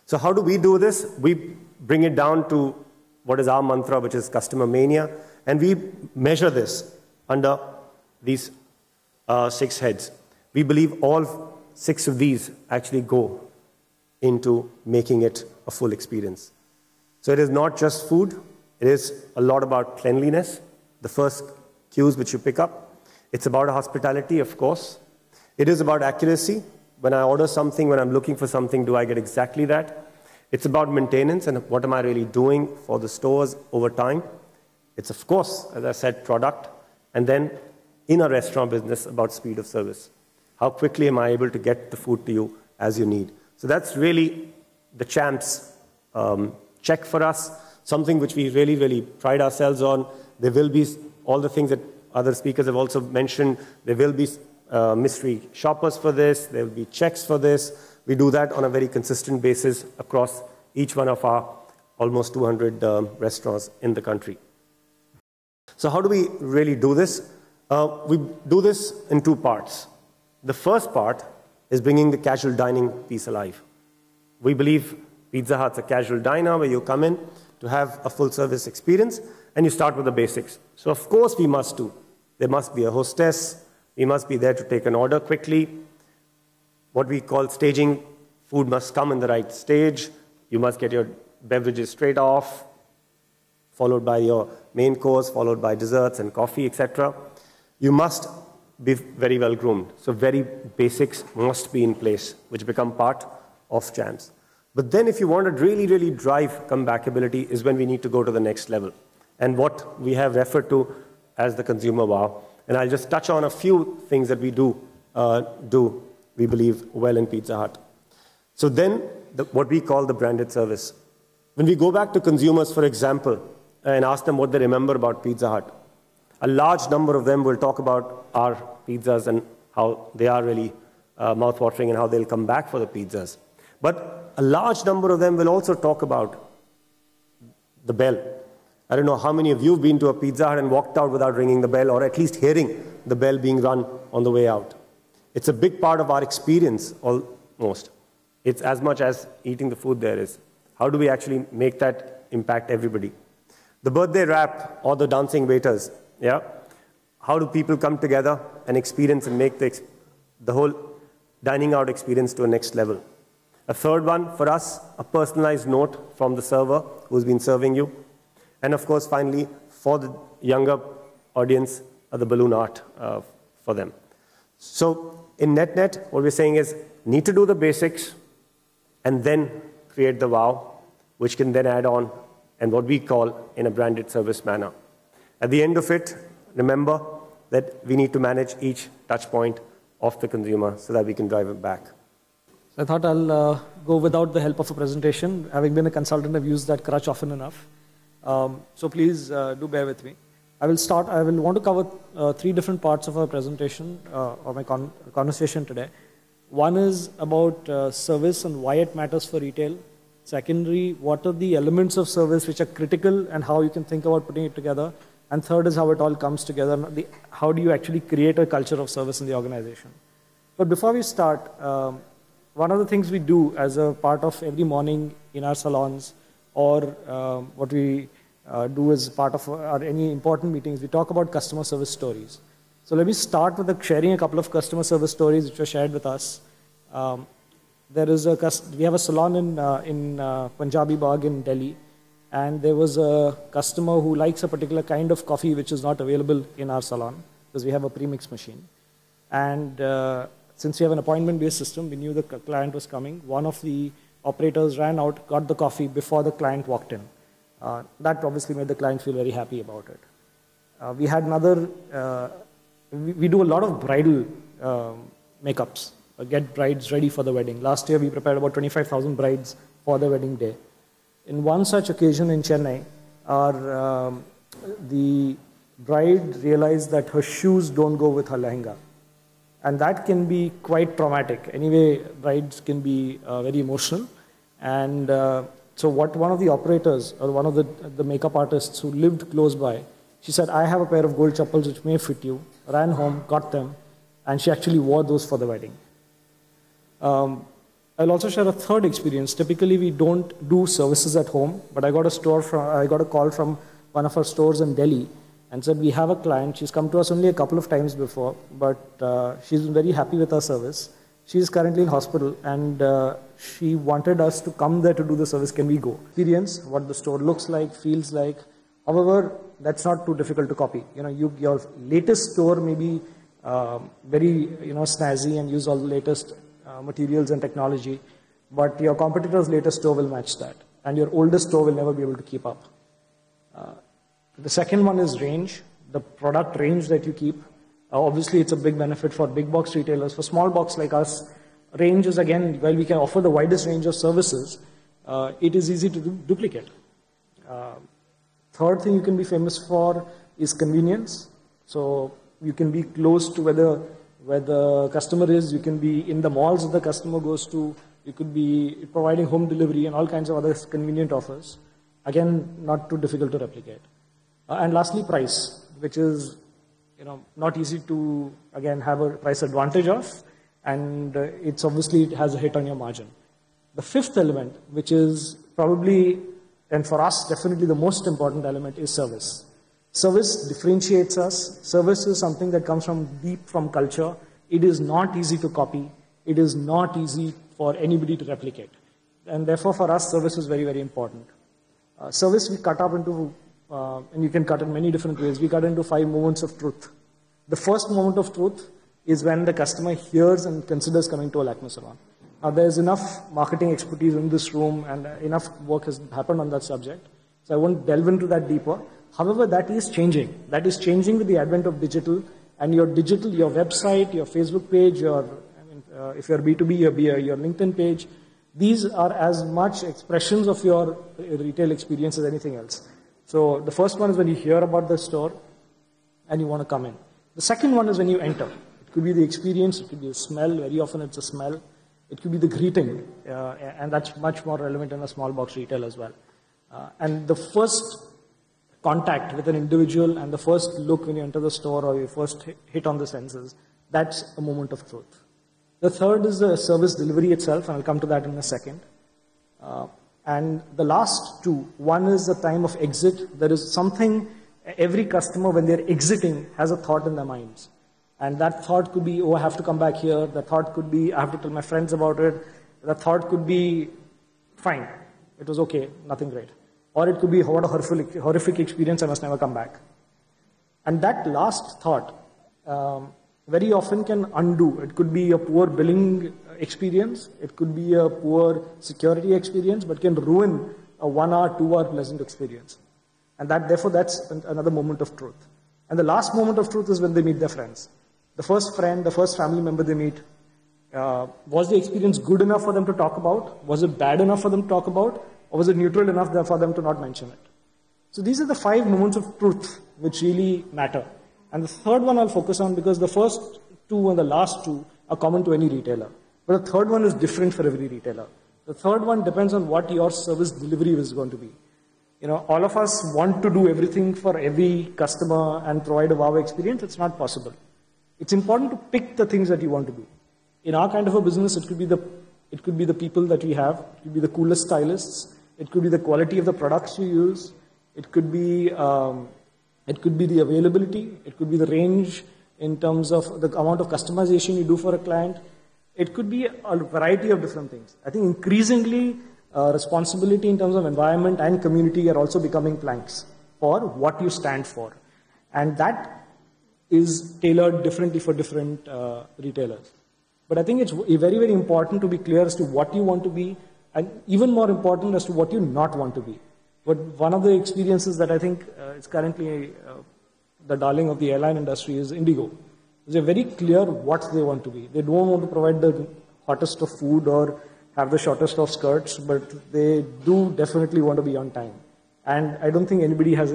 So how do we do this? We bring it down to what is our mantra, which is customer mania, and we measure this under these 6 heads. We believe all 6 of these actually go into making it a full experience. So it is not just food, it is a lot about cleanliness, the first cues which you pick up. It's about hospitality, of course. It is about accuracy. When I order something, when I'm looking for something, do I get exactly that? It's about maintenance and what am I really doing for the stores over time. It's, of course, as I said, product. And then in a restaurant business, about speed of service. How quickly am I able to get the food to you as you need? So that's really the champs check for us, something which we really, really pride ourselves on. There will be all the things that other speakers have also mentioned. There will be mystery shoppers for this. There will be checks for this. We do that on a very consistent basis across each one of our almost 200 restaurants in the country. So how do we really do this? We do this in 2 parts. The first part is bringing the casual dining piece alive. We believe Pizza Hut's a casual diner where you come in to have a full service experience and you start with the basics. So of course we must do. There must be a hostess. We must be there to take an order quickly. What we call staging, food must come in the right stage. You must get your beverages straight off, followed by your main course, followed by desserts and coffee, etc. You must be very well groomed. So very basics must be in place, which become part of jams. But then if you want to really, really drive comebackability is when we need to go to the next level. And what we have referred to as the consumer wow. And I'll just touch on a few things that we we believe, well in Pizza Hut. So then, what we call the branded service. When we go back to consumers, for example, and ask them what they remember about Pizza Hut, a large number of them will talk about our pizzas and how they are really mouth-watering and how they'll come back for the pizzas. But a large number of them will also talk about the bell. I don't know how many of you have been to a Pizza Hut and walked out without ringing the bell, or at least hearing the bell being run on the way out. It's a big part of our experience, almost. It's as much as eating the food there is. How do we actually make that impact everybody? The birthday wrap or the dancing waiters, yeah? How do people come together and experience and make the whole dining out experience to a next level? A third one, for us, a personalized note from the server who's been serving you. And of course, finally, for the younger audience, the balloon art for them. So in net, what we're saying is need to do the basics and then create the wow, which can then add on and what we call in a branded service manner. At the end of it, remember that we need to manage each touch point of the consumer so that we can drive it back. I thought I'll go without the help of a presentation. Having been a consultant, I've used that crutch often enough. So please do bear with me. I will want to cover three different parts of our presentation or my conversation today. One is about service and why it matters for retail. Secondly, what are the elements of service which are critical and how you can think about putting it together. And third is how it all comes together. How do you actually create a culture of service in the organization? But before we start, one of the things we do as a part of every morning in our salons or what we do as part of any important meetings, we talk about customer service stories. So let me start with sharing a couple of customer service stories which were shared with us. We have a salon in Punjabi Bagh in Delhi, and there was a customer who likes a particular kind of coffee which is not available in our salon because we have a premix machine. And since we have an appointment-based system, we knew the client was coming. One of the operators ran out, got the coffee before the client walked in. That obviously made the client feel very happy about it. We had another, we do a lot of bridal makeups, get brides ready for the wedding. Last year we prepared about 25,000 brides for the wedding day. In one such occasion in Chennai, the bride realized that her shoes don't go with her lehenga. And that can be quite traumatic. Anyway, brides can be very emotional. And so what one of the operators or one of the makeup artists who lived close by, she said, I have a pair of gold chappals which may fit you, ran home, got them, and she actually wore those for the wedding. I'll also share a third experience. Typically, we don't do services at home, but I got a call from one of our stores in Delhi and said, we have a client. She's come to us only a couple of times before, but she's been very happy with our service. She's currently in hospital, and she wanted us to come there to do the service. Can we go? Experience what the store looks like, feels like. However, that's not too difficult to copy. Your latest store may be very snazzy and use all the latest materials and technology, but your competitor's latest store will match that, and your oldest store will never be able to keep up. The second one is range, the product range that you keep. Obviously, it's a big benefit for big box retailers. For small box like us, range is, again, while we can offer the widest range of services, it is easy to duplicate. Third thing you can be famous for is convenience. So you can be close to where the customer is. You can be in the malls that the customer goes to. You could be providing home delivery and all kinds of other convenient offers. Again, not too difficult to replicate. And lastly, price, which is not easy to, again, have a price advantage of, and it has a hit on your margin. The fifth element, which is probably, and for us, definitely the most important element, is service. Service differentiates us. Service is something that comes from culture. It is not easy to copy. It is not easy for anybody to replicate. And therefore, for us, service is very, very important. Service we cut up into, and you can cut in many different ways. We cut into 5 moments of truth. The first moment of truth is when the customer hears and considers coming to a Lakme salon. Now, there's enough marketing expertise in this room and enough work has happened on that subject. So I won't delve into that deeper. However, that is changing. That is changing with the advent of digital, and your digital, your website, your Facebook page, if you're B2B, your LinkedIn page, these are as much expressions of your retail experience as anything else. So the first one is when you hear about the store and you want to come in. The second one is when you enter. It could be the experience, it could be the smell, very often it's a smell. It could be the greeting, and that's much more relevant in a small box retail as well. And the first contact with an individual and the first look when you enter the store or you first hit on the senses, that's a moment of truth. The third is the service delivery itself, and I'll come to that in a second. And the last two, one is the time of exit. There is something, every customer when they're exiting has a thought in their minds. And that thought could be, oh, I have to come back here. The thought could be, I have to tell my friends about it. The thought could be, fine, it was okay, nothing great. Or it could be, what a horrific experience, I must never come back. And that last thought very often can undo. It could be a poor billing experience. It could be a poor security experience, but can ruin a 1 hour, 2 hour pleasant experience. And therefore, that's another moment of truth. And the last moment of truth is when they meet their friends. The first friend, the first family member they meet, was the experience good enough for them to talk about? Was it bad enough for them to talk about? Or was it neutral enough for them to not mention it? So these are the 5 moments of truth which really matter. And the third one I'll focus on because the first 2 and the last 2 are common to any retailer. But the third one is different for every retailer. The third one depends on what your service delivery is going to be. You know, all of us want to do everything for every customer and provide a wow experience. It's not possible. It's important to pick the things that you want to do. In our kind of a business, it could be the people that we have. It could be the coolest stylists. It could be the quality of the products you use. It could be the availability. It could be the range in terms of the amount of customization you do for a client. It could be a variety of different things. I think increasingly responsibility in terms of environment and community are also becoming planks for what you stand for. And that is tailored differently for different retailers. But I think it's very, very important to be clear as to what you want to be, and even more important as to what you not want to be. But one of the experiences that I think is currently the darling of the airline industry is Indigo. They're very clear what they want to be. They don't want to provide the hottest of food or have the shortest of skirts, but they do definitely want to be on time. And I don't think anybody has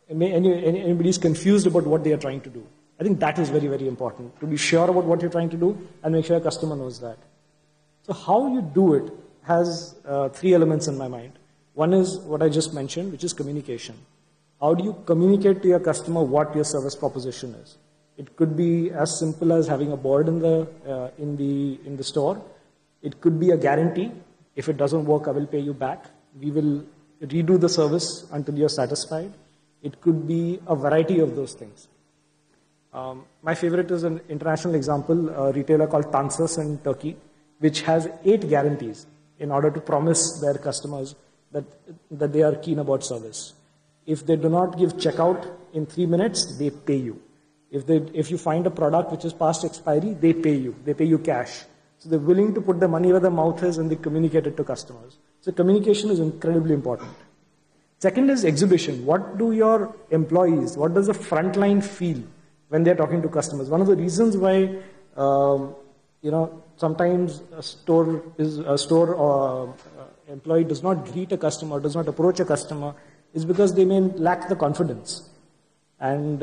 anybody's confused about what they are trying to do. I think that is very, very important, to be sure about what you're trying to do and make sure your customer knows that. So how you do it has 3 elements in my mind. One is what I just mentioned, which is communication. How do you communicate to your customer what your service proposition is? It could be as simple as having a board in the store. It could be a guarantee. If it doesn't work, I will pay you back. We will redo the service until you're satisfied. It could be a variety of those things. My favorite is an international example, a retailer called Tansus in Turkey, which has 8 guarantees in order to promise their customers that they are keen about service. If they do not give checkout in 3 minutes, they pay you. If you find a product which is past expiry, they pay you. They pay you cash. So they're willing to put their money where their mouth is and they communicate it to customers. So communication is incredibly important. Second is exhibition. What do your employees, what does the frontline feel when they're talking to customers? One of the reasons why, sometimes a store employee does not greet a customer, does not approach a customer, is because they may lack the confidence. And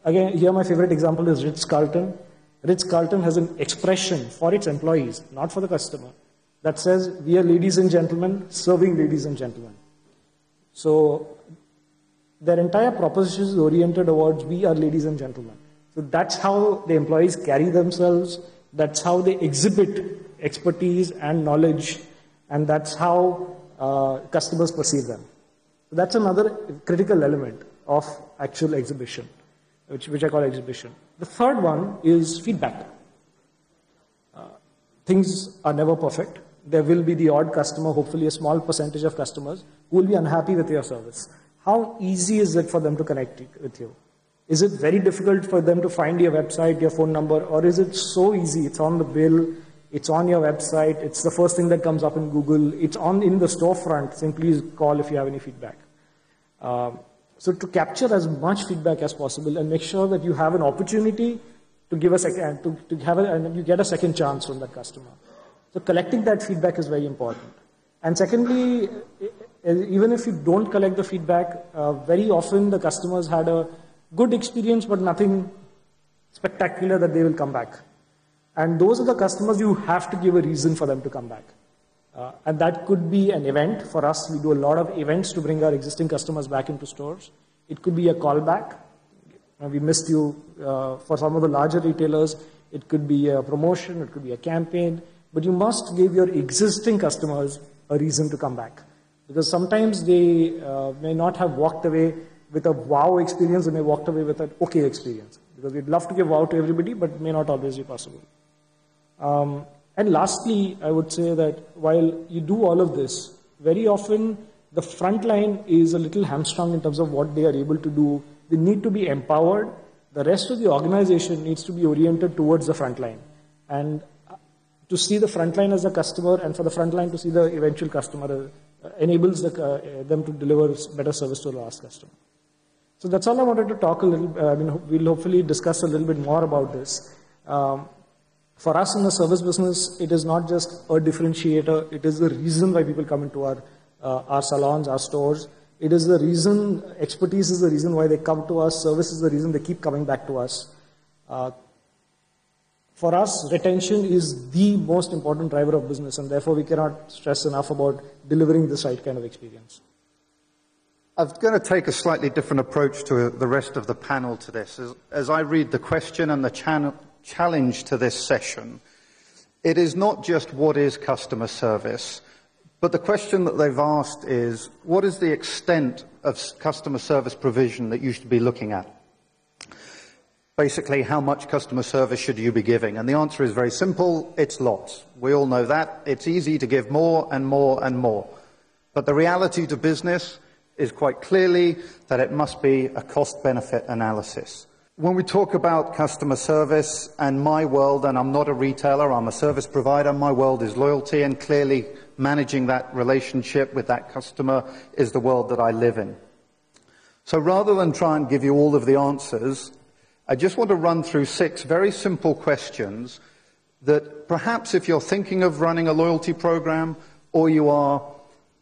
again, here my favorite example is Ritz-Carlton. Ritz-Carlton has an expression for its employees, not for the customer, that says, we are ladies and gentlemen, serving ladies and gentlemen. So their entire proposition is oriented towards, we are ladies and gentlemen. So that's how the employees carry themselves, that's how they exhibit expertise and knowledge, and that's how customers perceive them. So that's another critical element of actual exhibition, which I call exhibition. The third one is feedback. Things are never perfect. There will be the odd customer, hopefully a small percentage of customers, who will be unhappy with your service. How easy is it for them to connect with you? Is it very difficult for them to find your website, your phone number, or is it so easy? It's on the bill, it's on your website, it's the first thing that comes up in Google, it's in the storefront, simply call if you have any feedback. So to capture as much feedback as possible and make sure that you have an opportunity to give a second, and you get a second chance from that customer. So collecting that feedback is very important. And secondly, even if you don't collect the feedback, very often the customers had a good experience, but nothing spectacular that they will come back. And those are the customers you have to give a reason for them to come back. And that could be an event. For us, we do a lot of events to bring our existing customers back into stores. It could be a callback. We missed you. For some of the larger retailers, it could be a promotion, it could be a campaign, but you must give your existing customers a reason to come back. Because sometimes they may not have walked away with a wow experience, they may walked away with an okay experience. Because we'd love to give wow to everybody, but it may not always be possible. And lastly, I would say that while you do all of this, very often the front line is a little hamstrung in terms of what they are able to do. They need to be empowered. The rest of the organization needs to be oriented towards the front line. And to see the front line as a customer and for the front line to see the eventual customer enables them to deliver better service to the last customer. So that's all I wanted to talk a little, we'll hopefully discuss a little bit more about this. For us in the service business, it is not just a differentiator, it is the reason why people come into our salons, our stores. It is the reason, expertise is the reason why they come to us, service is the reason they keep coming back to us. For us, retention is the most important driver of business, and therefore we cannot stress enough about delivering this right kind of experience. I'm going to take a slightly different approach to the rest of the panel to this. As I read the question and the challenge to this session, it is not just what is customer service, but the question that they've asked is, what is the extent of customer service provision that you should be looking at? Basically, how much customer service should you be giving? And the answer is very simple, it's lots. We all know that. It's easy to give more and more and more. But the reality to business is quite clearly that it must be a cost-benefit analysis. When we talk about customer service and my world, and I'm not a retailer, I'm a service provider, my world is loyalty, and clearly managing that relationship with that customer is the world that I live in. So rather than try and give you all of the answers, I just want to run through 6 very simple questions that perhaps if you're thinking of running a loyalty program or you are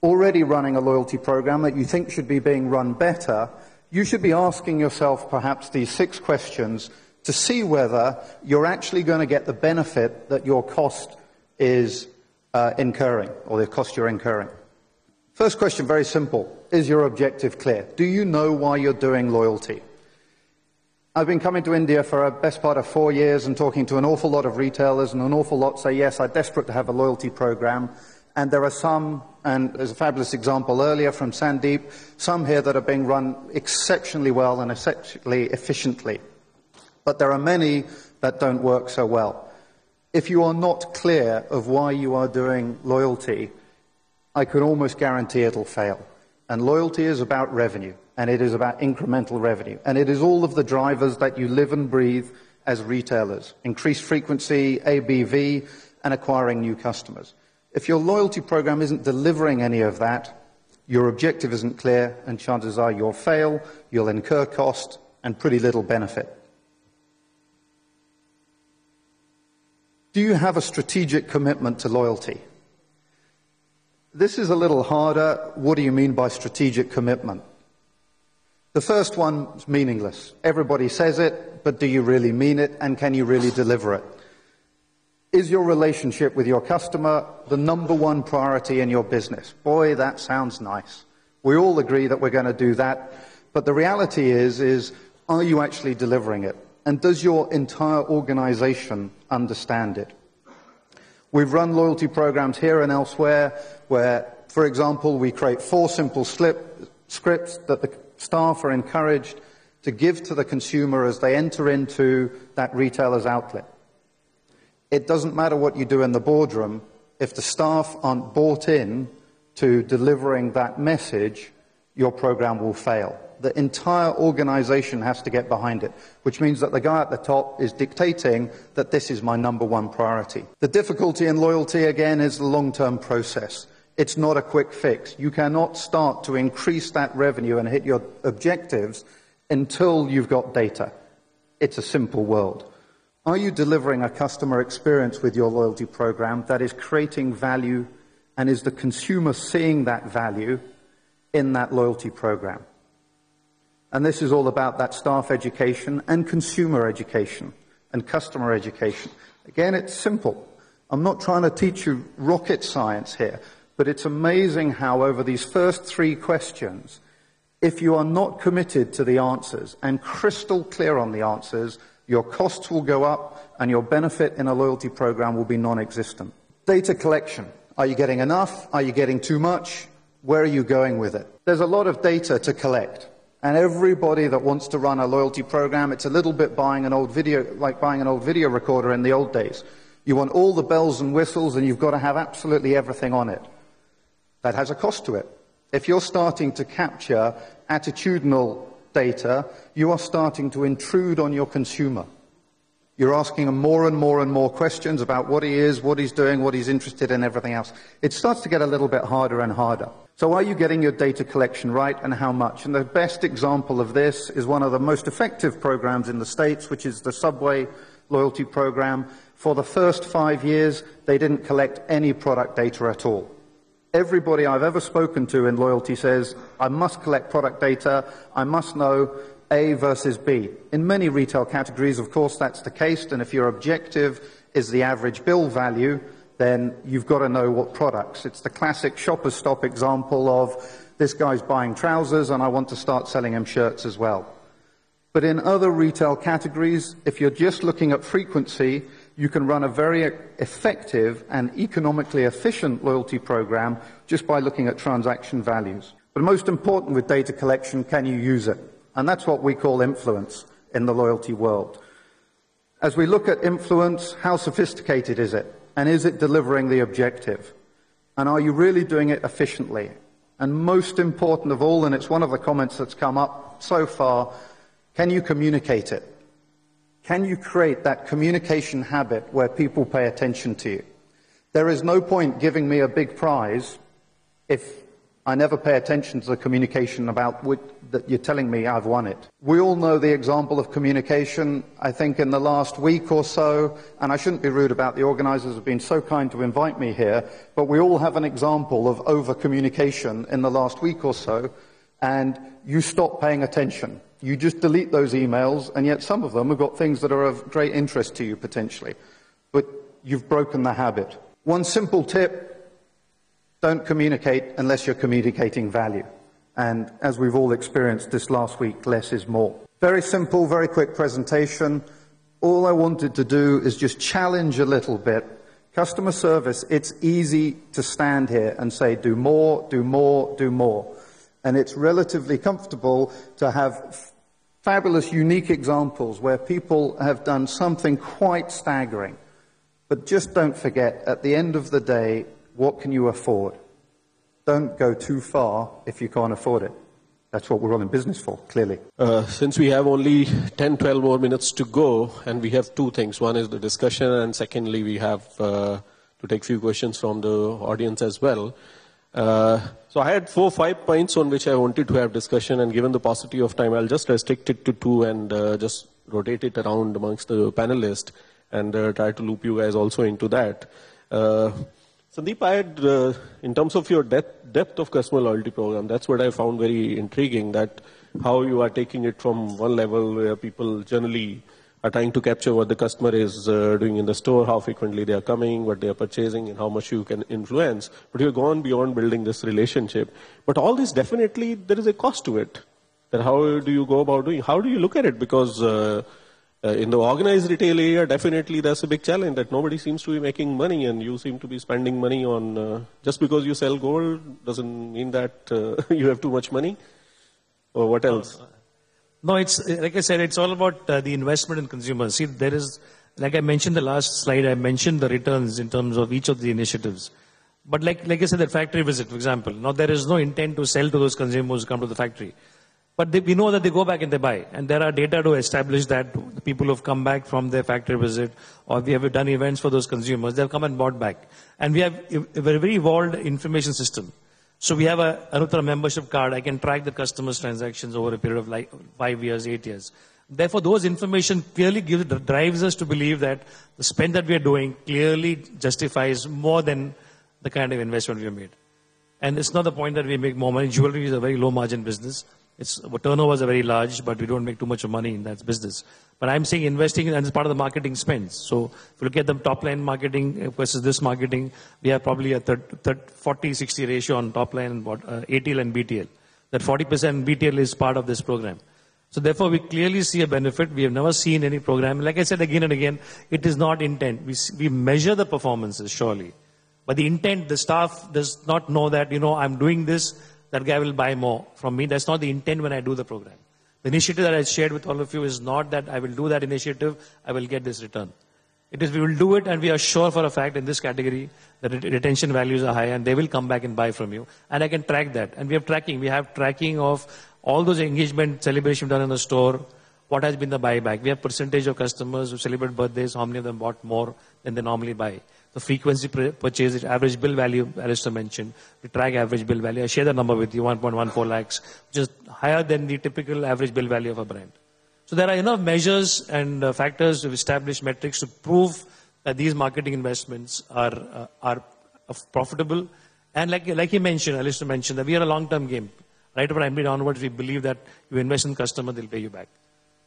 already running a loyalty program that you think should be being run better, you should be asking yourself perhaps these 6 questions to see whether you're actually going to get the benefit that your cost is incurring, or the cost you're incurring. First question, very simple. Is your objective clear? Do you know why you're doing loyalty? I've been coming to India for a best part of 4 years and talking to an awful lot of retailers, and an awful lot say, yes, I'm desperate to have a loyalty program. And there are some, and there's a fabulous example earlier from Sandeep, some here that are being run exceptionally well and exceptionally efficiently. But there are many that don't work so well. If you are not clear of why you are doing loyalty, I could almost guarantee it'll fail. And loyalty is about revenue, and it is about incremental revenue. And it is all of the drivers that you live and breathe as retailers. Increased frequency, ABV, and acquiring new customers. If your loyalty program isn't delivering any of that, your objective isn't clear, and chances are you'll fail, you'll incur cost, and pretty little benefit. Do you have a strategic commitment to loyalty? This is a little harder. What do you mean by strategic commitment? The first one is meaningless. Everybody says it, but do you really mean it, and can you really deliver it? Is your relationship with your customer the #1 priority in your business? Boy, that sounds nice. We all agree that we're going to do that, but the reality is are you actually delivering it? And does your entire organization understand it? We've run loyalty programs here and elsewhere where, for example, we create 4 simple scripts that the staff are encouraged to give to the consumer as they enter into that retailer's outlet. It doesn't matter what you do in the boardroom, if the staff aren't bought in to delivering that message, your program will fail. The entire organization has to get behind it, which means that the guy at the top is dictating that this is my number one priority. The difficulty in loyalty, again, is the long-term process. It's not a quick fix. You cannot start to increase that revenue and hit your objectives until you've got data. It's a simple world. Are you delivering a customer experience with your loyalty program that is creating value, and is the consumer seeing that value in that loyalty program? And this is all about that staff education and consumer education and customer education. Again, it's simple. I'm not trying to teach you rocket science here, but it's amazing how over these first 3 questions, if you are not committed to the answers and crystal clear on the answers, your costs will go up and your benefit in a loyalty program will be non-existent. Data collection. Are you getting enough? Are you getting too much? Where are you going with it? There's a lot of data to collect. And everybody that wants to run a loyalty program, it's a little bit buying an old video, like buying an old video recorder in the old days. You want all the bells and whistles and you've got to have absolutely everything on it. That has a cost to it. If you're starting to capture attitudinal data, you are starting to intrude on your consumer. You're asking him more and more and more questions about what he is, what he's doing, what he's interested in, everything else. It starts to get a little bit harder and harder. So are you getting your data collection right, and how much? And the best example of this is one of the most effective programs in the States, which is the Subway loyalty program. For the first 5 years, they didn't collect any product data at all. Everybody I've ever spoken to in loyalty says, I must collect product data, I must know A versus B. In many retail categories, of course, that's the case, and if your objective is the average bill value, then you've got to know what products. It's the classic shopper's stop example of this guy's buying trousers and I want to start selling him shirts as well. But in other retail categories, if you're just looking at frequency, you can run a very effective and economically efficient loyalty program just by looking at transaction values. But most important with data collection, can you use it? And that's what we call influence in the loyalty world. As we look at influence, how sophisticated is it? And is it delivering the objective? And are you really doing it efficiently? And most important of all, and it's one of the comments that's come up so far, can you communicate it? Can you create that communication habit where people pay attention to you? There is no point giving me a big prize if I never pay attention to the communication about that you're telling me I've won it. We all know the example of communication, I think, in the last week or so, and I shouldn't be rude about the organizers have been so kind to invite me here, but we all have an example of over-communication in the last week or so, and you stop paying attention. You just delete those emails, and yet some of them have got things that are of great interest to you, potentially. But you've broken the habit. One simple tip: don't communicate unless you're communicating value. And as we've all experienced this last week, less is more. Very simple, very quick presentation. All I wanted to do is just challenge a little bit. Customer service, it's easy to stand here and say, do more, do more, do more. And it's relatively comfortable to have fabulous, unique examples where people have done something quite staggering. But just don't forget, at the end of the day, what can you afford? Don't go too far if you can't afford it. That's what we're all in business for, clearly. Since we have only 10, 12 more minutes to go, and we have 2 things. One is the discussion, and secondly, we have to take a few questions from the audience as well. So I had 4, 5 points on which I wanted to have discussion, and given the paucity of time, I'll just restrict it to 2 and just rotate it around amongst the panelists and try to loop you guys also into that. Sandeep, I had, in terms of your depth of customer loyalty program, that's what I found very intriguing, that how you are taking it from one level where people generally are trying to capture what the customer is doing in the store, how frequently they are coming, what they are purchasing, and how much you can influence. But you've gone beyond building this relationship. But all this, definitely, there is a cost to it. That how do you go about doing? How do you look at it? Because in the organized retail area, definitely that's a big challenge, that nobody seems to be making money, and you seem to be spending money on, just because you sell gold doesn't mean that you have too much money, or what else? No, it's, like I said, it's all about the investment in consumers. See, there is, like I mentioned the last slide, I mentioned the returns in terms of each of the initiatives. But like I said, that factory visit, for example, now there is no intent to sell to those consumers who come to the factory. But we know that they go back and they buy. And there are data to establish that the people who have come back from their factory visit, or we have done events for those consumers, they've come and bought back. And we have a very evolved information system. So we have a Anuttara membership card. I can track the customer's transactions over a period of like 5 years, 8 years. Therefore, those information clearly drives us to believe that the spend that we are doing clearly justifies more than the kind of investment we have made. And it's not the point that we make more money. Jewelry is a very low margin business. Our turnovers are very large, but we don't make too much of money in that business. But I'm saying investing and it's part of the marketing spends. So if you look at the top line marketing versus this marketing, we have probably a 40-60 ratio on top line and ATL and BTL. That 40% BTL is part of this program. So therefore, we clearly see a benefit. We have never seen any program. Like I said again and again, it is not intent. We measure the performances, surely. But the intent, the staff does not know that, I'm doing this, that guy will buy more from me. That's not the intent when I do the program. The initiative that I shared with all of you is not that I will do that initiative, I will get this return. It is we will do it and we are sure for a fact in this category that retention values are high and they will come back and buy from you. And I can track that. And we have tracking. We have tracking of all those engagement celebrations done in the store, what has been the buyback. We have percentage of customers who celebrate birthdays, how many of them bought more than they normally buy. The frequency purchase, average bill value, Alistair mentioned. We track average bill value. I share the number with you, 1.14 lakhs, which is higher than the typical average bill value of a brand. So there are enough measures and factors to establish metrics to prove that these marketing investments are profitable. And like he mentioned, Alistair mentioned, that we are a long-term game. Right from primary onwards, we believe that you invest in customer, they'll pay you back.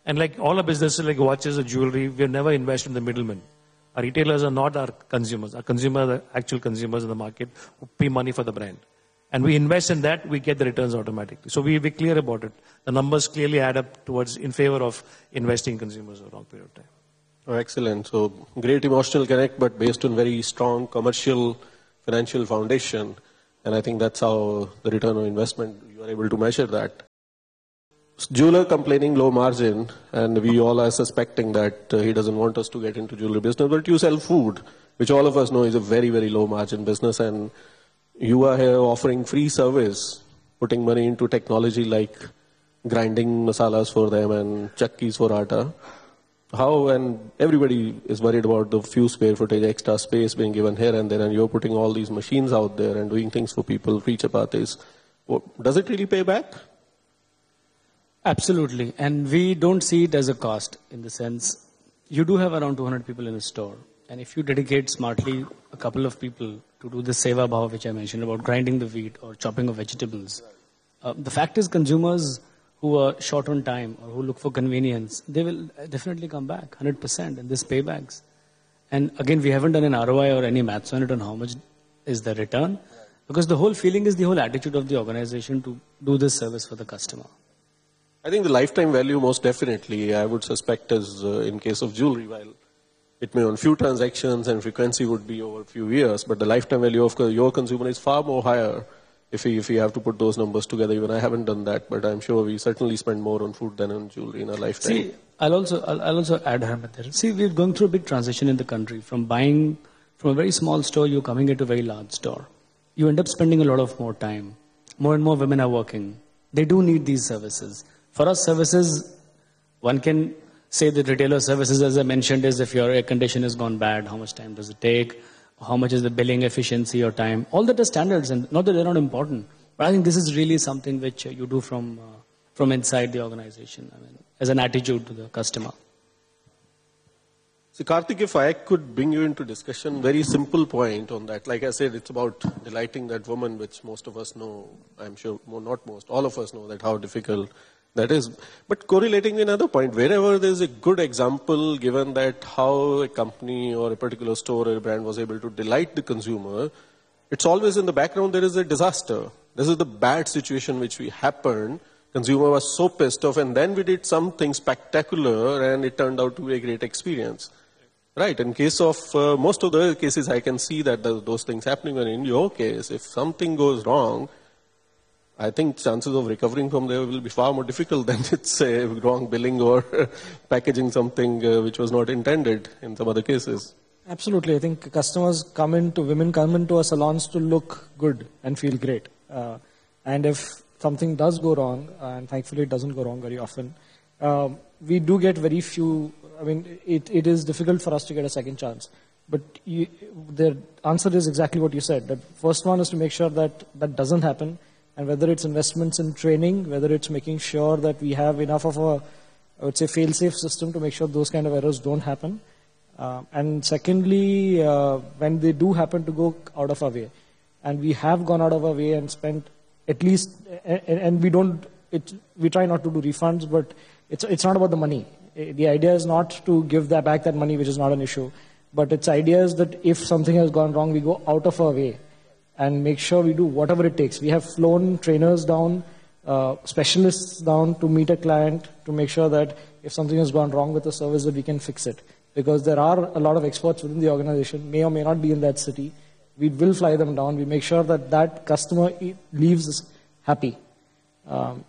And like all our businesses, like watches or jewelry, we have never invested in the middlemen. Our retailers are not our consumers. Our consumers are actual consumers in the market who pay money for the brand. And we invest in that, we get the returns automatically. So we're clear about it. The numbers clearly add up towards in favor of investing in consumers over a long period of time. Oh, excellent. So great emotional connect, but based on very strong commercial, financial foundation. And I think that's how the return on investment, you are able to measure that. Jeweler complaining low margin, and we all are suspecting that he doesn't want us to get into jewelry business, but you sell food, which all of us know is a very, very low margin business, and you are here offering free service, putting money into technology like grinding masalas for them and chakkis for atta. How, and everybody is worried about the few square footage extra space being given here and there, and you're putting all these machines out there and doing things for people, free chapatis. Does it really pay back? Absolutely. And we don't see it as a cost in the sense you do have around 200 people in a store. And if you dedicate smartly a couple of people to do the seva bhav, which I mentioned about grinding the wheat or chopping of vegetables, the fact is consumers who are short on time or who look for convenience, they will definitely come back 100% and this paybacks. And again, we haven't done an ROI or any maths on it on how much is the return, because the whole feeling is the whole attitude of the organization to do this service for the customer. I think the lifetime value most definitely, I would suspect, is in case of jewelry, while it may on few transactions and frequency would be over a few years, but the lifetime value of your consumer is far more higher if you have to put those numbers together. Even I haven't done that, but I'm sure we certainly spend more on food than on jewelry in our lifetime. See, I'll also add, Harmat, there. See, we're going through a big transition in the country from buying from a very small store, you're coming into a very large store. You end up spending a lot of more time. More and more women are working. They do need these services. For us, services, one can say that retailer services, as I mentioned, is if your air condition has gone bad, how much time does it take? How much is the billing efficiency or time? All that are standards, and not that they're not important. But I think this is really something which you do from inside the organization, as an attitude to the customer. So Karthik, if I could bring you into discussion, very simple point on that. Like I said, it's about delighting that woman, which most of us know, I'm sure, not most, all of us know that how difficult that is. But correlating another point, wherever there's a good example given that how a company or a particular store or a brand was able to delight the consumer, it's always in the background there is a disaster. This is the bad situation which happened. Consumer was so pissed off, and then we did something spectacular and it turned out to be a great experience. Right, in case of most of the cases I can see that those things happening, and in your case, if something goes wrong, I think chances of recovering from there will be far more difficult than it's a wrong billing or packaging something which was not intended in some other cases. Absolutely. I think women come into our salons to look good and feel great. And if something does go wrong, and thankfully it doesn't go wrong very often, we do get very few. I mean, it is difficult for us to get a second chance. But the answer is exactly what you said. The first one is to make sure that that doesn't happen. And whether it's investments in training, whether it's making sure that we have enough of a, I would say, fail-safe system to make sure those kind of errors don't happen. And secondly, when they do happen to go out of our way, and we have gone out of our way and spent at least, and we try not to do refunds, but it's not about the money. The idea is not to give back that money, which is not an issue. But its idea is that if something has gone wrong, we go out of our way and make sure we do whatever it takes. We have flown trainers down, specialists down to meet a client to make sure that if something has gone wrong with the service, that we can fix it. Because there are a lot of experts within the organization, may or may not be in that city. We will fly them down. We make sure that that customer leaves happy.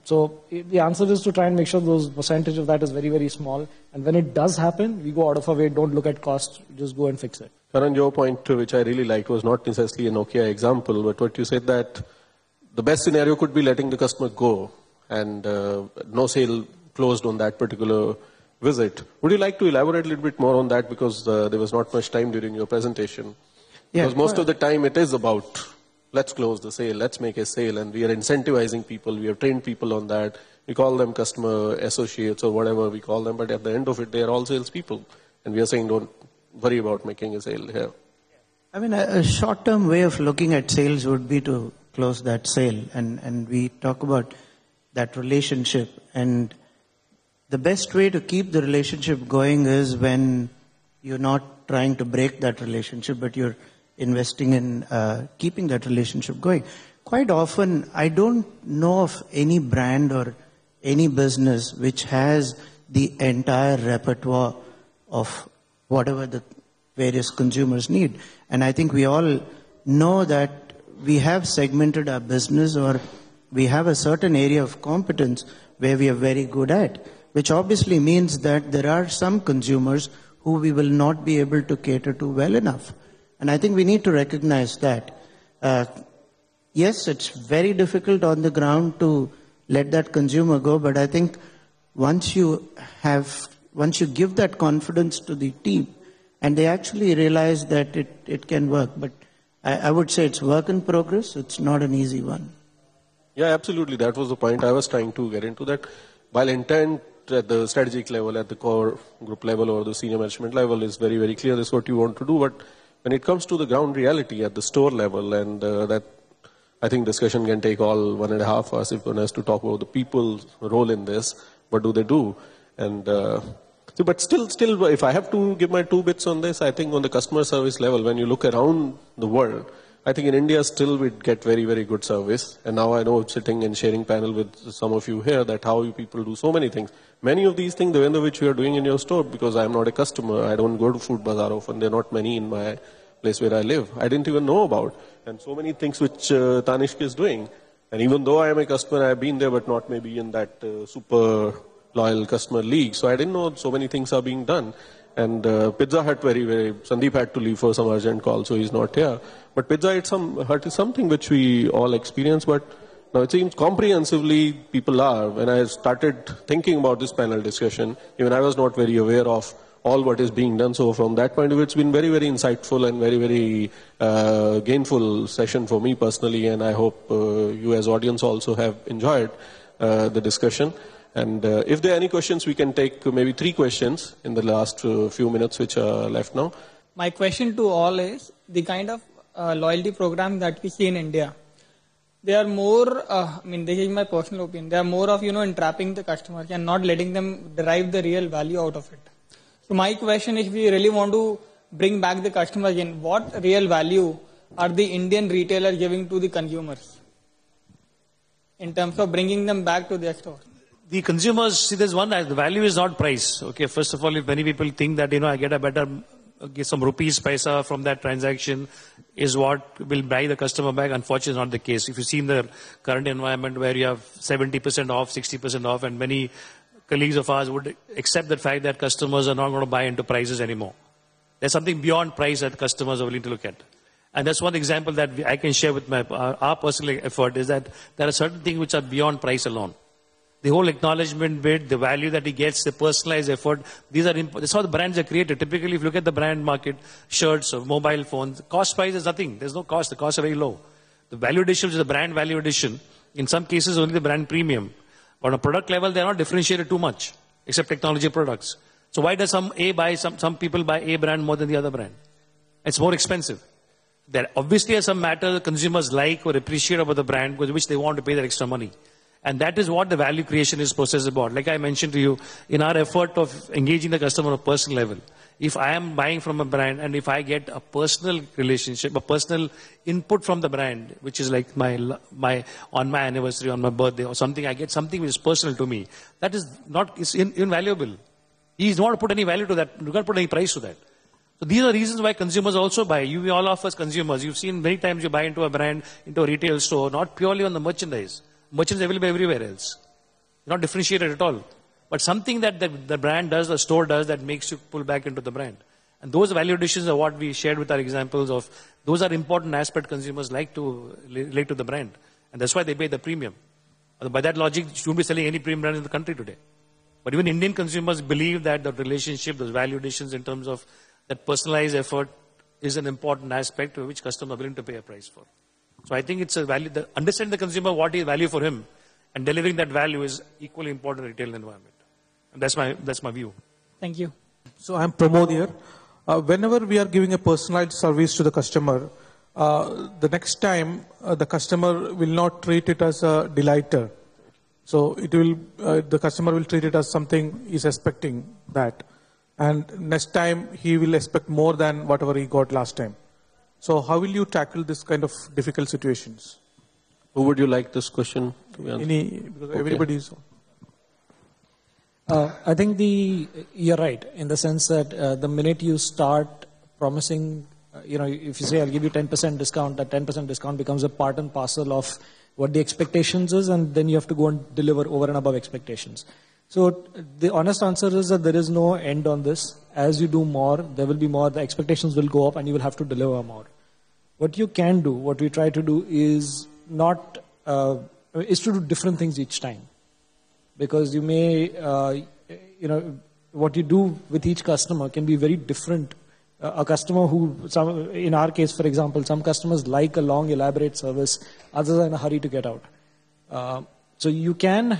So the answer is to try and make sure those percentage of that is very, very small. And when it does happen, we go out of our way, don't look at cost, just go and fix it. Karan, your point, which I really liked, was not necessarily a Nokia example, but what you said that the best scenario could be letting the customer go and no sale closed on that particular visit. Would you like to elaborate a little bit more on that, because there was not much time during your presentation? Yeah, because most of the time it is about let's close the sale, let's make a sale, and we are incentivizing people, we have trained people on that. We call them customer associates or whatever we call them, but at the end of it, they are all salespeople. And we are saying don't worry about making a sale here. I mean, a short-term way of looking at sales would be to close that sale. And we talk about that relationship. And the best way to keep the relationship going is when you're not trying to break that relationship, but you're investing in keeping that relationship going. Quite often, I don't know of any brand or any business which has the entire repertoire of whatever the various consumers need. And I think we all know that we have segmented our business, or we have a certain area of competence where we are very good at, which obviously means that there are some consumers who we will not be able to cater to well enough. And I think we need to recognize that. Yes, it's very difficult on the ground to let that consumer go, but I think once you give that confidence to the team, and they actually realize that it can work. But I would say it's work in progress. It's not an easy one. Yeah, absolutely. That was the point I was trying to get into, that while intent at the strategic level, at the core group level or the senior management level is very, very clear. This is what you want to do. But when it comes to the ground reality at the store level, and that I think discussion can take all 1.5 hours if one has to talk about the people's role in this. What do they do? And but still, if I have to give my 2 bits on this, I think on the customer service level, when you look around the world, I think in India still we get very, very good service. And now I know sitting and sharing panel with some of you here that how you people do so many things. Many of these things, the way which you are doing in your store, because I am not a customer, I don't go to Food Bazaar often, there are not many in my place where I live. I didn't even know about. And so many things which Tanishq is doing. And even though I am a customer, I have been there, but not maybe in that super loyal customer league. So I didn't know so many things are being done. And Pizza Hut, Sandeep had to leave for some urgent call, so he's not here. But Pizza Hut is something which we all experience, but now it seems comprehensively people are. When I started thinking about this panel discussion, even I was not very aware of all what is being done. So from that point of view, it's been very, very insightful and very, very gainful session for me personally. And I hope you as audience also have enjoyed the discussion. And if there are any questions, we can take maybe 3 questions in the last few minutes which are left now. My question to all is, the kind of loyalty program that we see in India, they are more, this is my personal opinion, they are more of, entrapping the customers and not letting them derive the real value out of it. So my question is, if we really want to bring back the customers in, what real value are the Indian retailers giving to the consumers in terms of bringing them back to their store? The consumers, see, there's one, the value is not price. Okay, first of all, if many people think that, I get a better, some rupees paisa from that transaction is what will buy the customer back, unfortunately, not the case. If you see in the current environment where you have 70% off, 60% off, and many colleagues of ours would accept the fact that customers are not going to buy into prices anymore. There's something beyond price that customers are willing to look at. And that's one example that I can share with our personal effort, is that there are certain things which are beyond price alone. The whole acknowledgement bit, the value that he gets, the personalized effort, that's how the brands are created. Typically, if you look at the brand market, shirts or mobile phones, cost price is nothing. There's no cost. The costs are very low. The value addition is the brand value addition. In some cases, only the brand premium. But on a product level, they're not differentiated too much, except technology products. So why does some people buy A brand more than the other brand? It's more expensive. There obviously are some matters consumers like or appreciate about the brand, with which they want to pay that extra money. And that is what the value creation is process about. Like I mentioned to you, in our effort of engaging the customer on a personal level, if I am buying from a brand and if I get a personal relationship, a personal input from the brand, which is like on my anniversary, on my birthday or something, I get something which is personal to me, that is invaluable. He is not put any value to that. You can't put any price to that. So these are reasons why consumers also buy. All of us consumers, you've seen many times you buy into a brand, into a retail store, not purely on the merchandise. Merchandise available everywhere else. Not differentiated at all. But something that the brand does, the store does, that makes you pull back into the brand. And those value additions are what we shared with our examples of. Those are important aspects consumers like to relate to the brand. And that's why they pay the premium. By that logic, you shouldn't be selling any premium brand in the country today. But even Indian consumers believe that the relationship, those value additions in terms of that personalized effort is an important aspect to which customers are willing to pay a price for. So I think it's a value, understand the consumer what is value for him, and delivering that value is equally important in retail environment. And that's my view. Thank you. So I'm Pramod here. Whenever we are giving a personalized service to the customer, the next time the customer will not treat it as a delighter. So the customer will treat it as something he's expecting that. And next time he will expect more than whatever he got last time. So how will you tackle this kind of difficult situations? Who would you like this question to be answered? Because everybody is. I think you're right in the sense that the minute you start promising, if you say I'll give you 10% discount, that 10% discount becomes a part and parcel of what the expectations is, and then you have to go and deliver over and above expectations. So the honest answer is that there is no end on this. As you do more, there will be more, the expectations will go up and you will have to deliver more. What you can do, what we try to do is to do different things each time. Because you may, what you do with each customer can be very different. A customer in our case, for example, some customers like a long, elaborate service, others are in a hurry to get out. So you can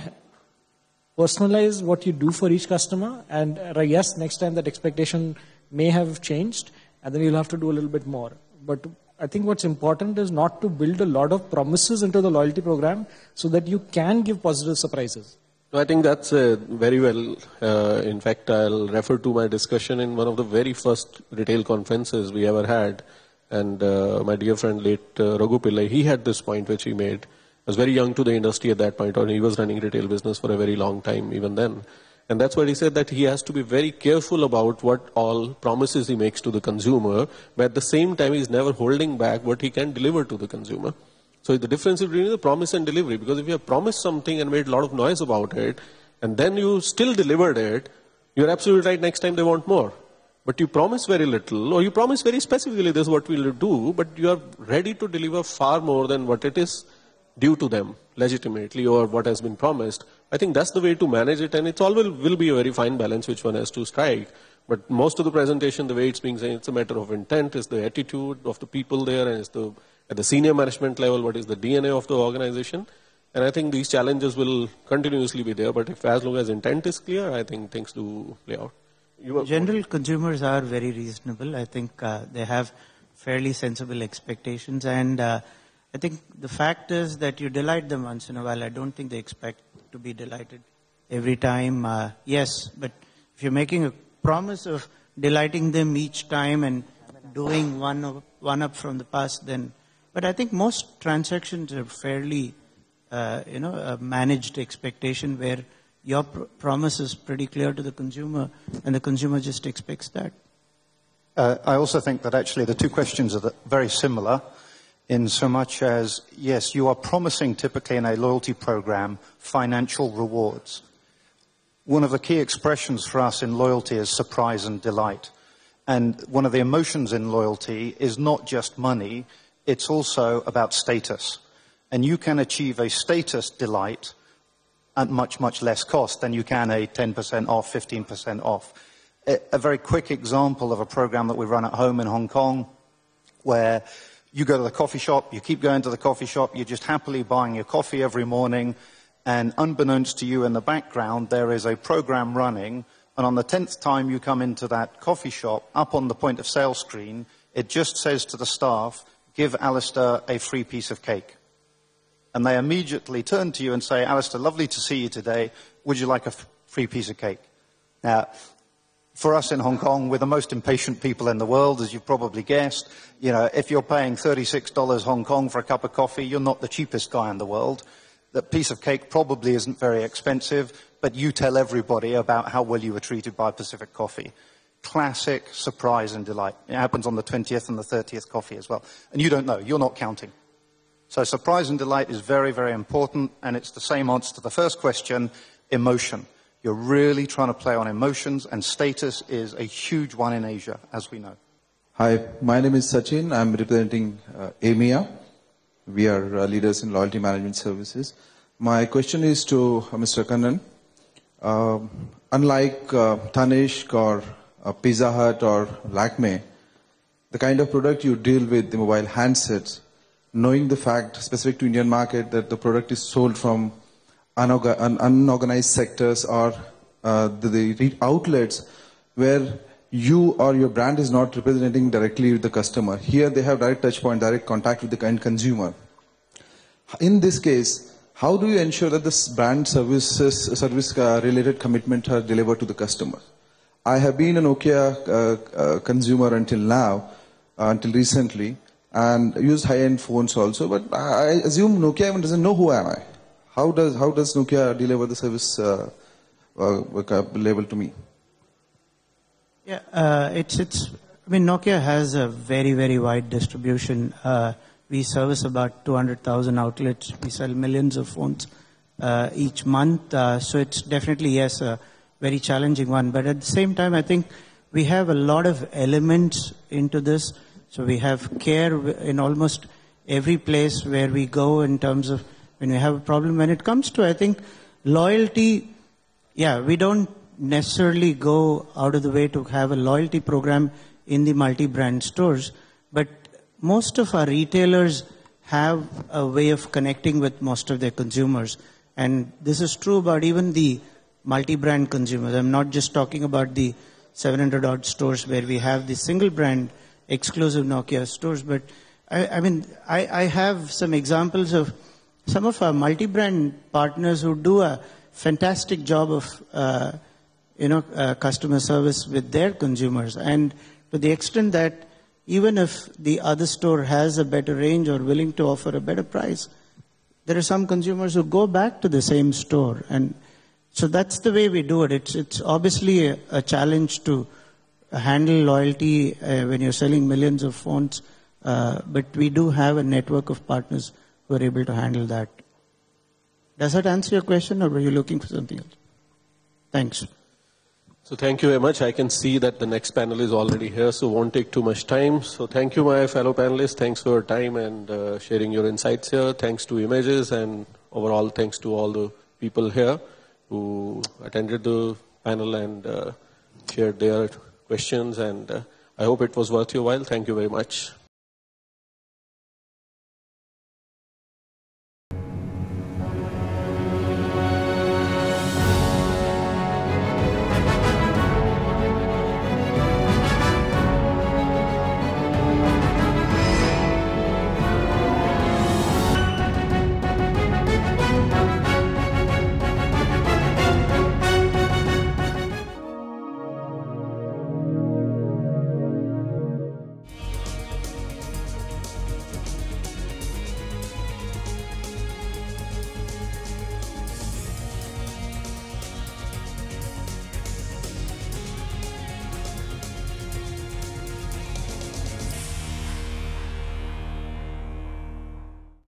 personalize what you do for each customer, and yes, next time that expectation may have changed, and then you'll have to do a little bit more. But I think what's important is not to build a lot of promises into the loyalty program so that you can give positive surprises. I think that's very well. In fact, I'll refer to my discussion in one of the very first retail conferences we ever had. And my dear friend, late Raghu Pillai, he had this point which he made. I was very young to the industry at that point, or he was running retail business for a very long time even then. And that's why he said that he has to be very careful about what all promises he makes to the consumer, but at the same time he's never holding back what he can deliver to the consumer. So the difference is between the promise and delivery, because if you have promised something and made a lot of noise about it, and then you still delivered it, you're absolutely right, next time they want more. But you promise very little, or you promise very specifically this is what we'll do, but you are ready to deliver far more than what it is due to them legitimately or what has been promised. I think that's the way to manage it, and it all will be a very fine balance which one has to strike. But most of the presentation, the way it's being said, it's a matter of intent, it's the attitude of the people there, and it's at the senior management level, what is the DNA of the organization. And I think these challenges will continuously be there, but as long as intent is clear, I think things do play out. General consumers are very reasonable. I think they have fairly sensible expectations, and I think the fact is that you delight them once in a while. I don't think they expect to be delighted every time. Yes, but if you're making a promise of delighting them each time and doing one up from the past, then. But I think most transactions are fairly, a managed expectation where your promise is pretty clear to the consumer, and the consumer just expects that. I also think that actually the two questions are very similar. In so much as, yes, you are promising typically in a loyalty program financial rewards. One of the key expressions for us in loyalty is surprise and delight. And one of the emotions in loyalty is not just money, it's also about status. And you can achieve a status delight at much, much less cost than you can a 10% off, 15% off. A very quick example of a program that we run at home in Hong Kong, where you go to the coffee shop, you keep going to the coffee shop, you're just happily buying your coffee every morning, and unbeknownst to you in the background, there is a program running, and on the 10th time you come into that coffee shop, up on the point of sale screen, it just says to the staff, give Alistair a free piece of cake. And they immediately turn to you and say, Alistair, lovely to see you today. Would you like a free piece of cake? Now, for us in Hong Kong, we're the most impatient people in the world, as you've probably guessed. You know, if you're paying $36 Hong Kong for a cup of coffee, you're not the cheapest guy in the world. That piece of cake probably isn't very expensive, but you tell everybody about how well you were treated by Pacific Coffee. Classic surprise and delight. It happens on the 20th and the 30th coffee as well. And you don't know, you're not counting. So surprise and delight is very, very important, and it's the same answer to the first question, emotion. You're really trying to play on emotions, and status is a huge one in Asia, as we know. Hi, my name is Sachin. I'm representing EMEA. We are leaders in loyalty management services. My question is to Mr. Kannan. Unlike Tanishq or Pizza Hut or Lakme, the kind of product you deal with, the mobile handsets, knowing the fact, specific to Indian market, that the product is sold from unorganized sectors or the outlets where you or your brand is not representing directly with the customer. Here they have direct touch point, direct contact with the end consumer. In this case, how do you ensure that this brand service related commitment are delivered to the customer? I have been a Nokia consumer until now, until recently, and used high-end phones also, but I assume Nokia even doesn't know who am I. How does Nokia deliver the service level to me? Yeah, I mean, Nokia has a very, very wide distribution. We service about 200,000 outlets. We sell millions of phones each month. So it's definitely, yes, a very challenging one. But at the same time, I think we have a lot of elements into this. So we have care in almost every place where we go in terms of when we have a problem. When it comes to, I think, loyalty, yeah, we don't necessarily go out of the way to have a loyalty program in the multi-brand stores, but most of our retailers have a way of connecting with most of their consumers. And this is true about even the multi-brand consumers. I'm not just talking about the 700 odd stores where we have the single brand exclusive Nokia stores, but I have some examples of some of our multi-brand partners who do a fantastic job of customer service with their consumers, and to the extent that even if the other store has a better range or willing to offer a better price, there are some consumers who go back to the same store. And so that's the way we do it. It's obviously a challenge to handle loyalty when you're selling millions of phones, but we do have a network of partners who are able to handle that. Does that answer your question, or were you looking for something else? Thanks. So thank you very much. I can see that the next panel is already here, so won't take too much time. So thank you, my fellow panelists. Thanks for your time and sharing your insights here. Thanks to Images, and overall thanks to all the people here who attended the panel and shared their questions. And I hope it was worth your while. Thank you very much.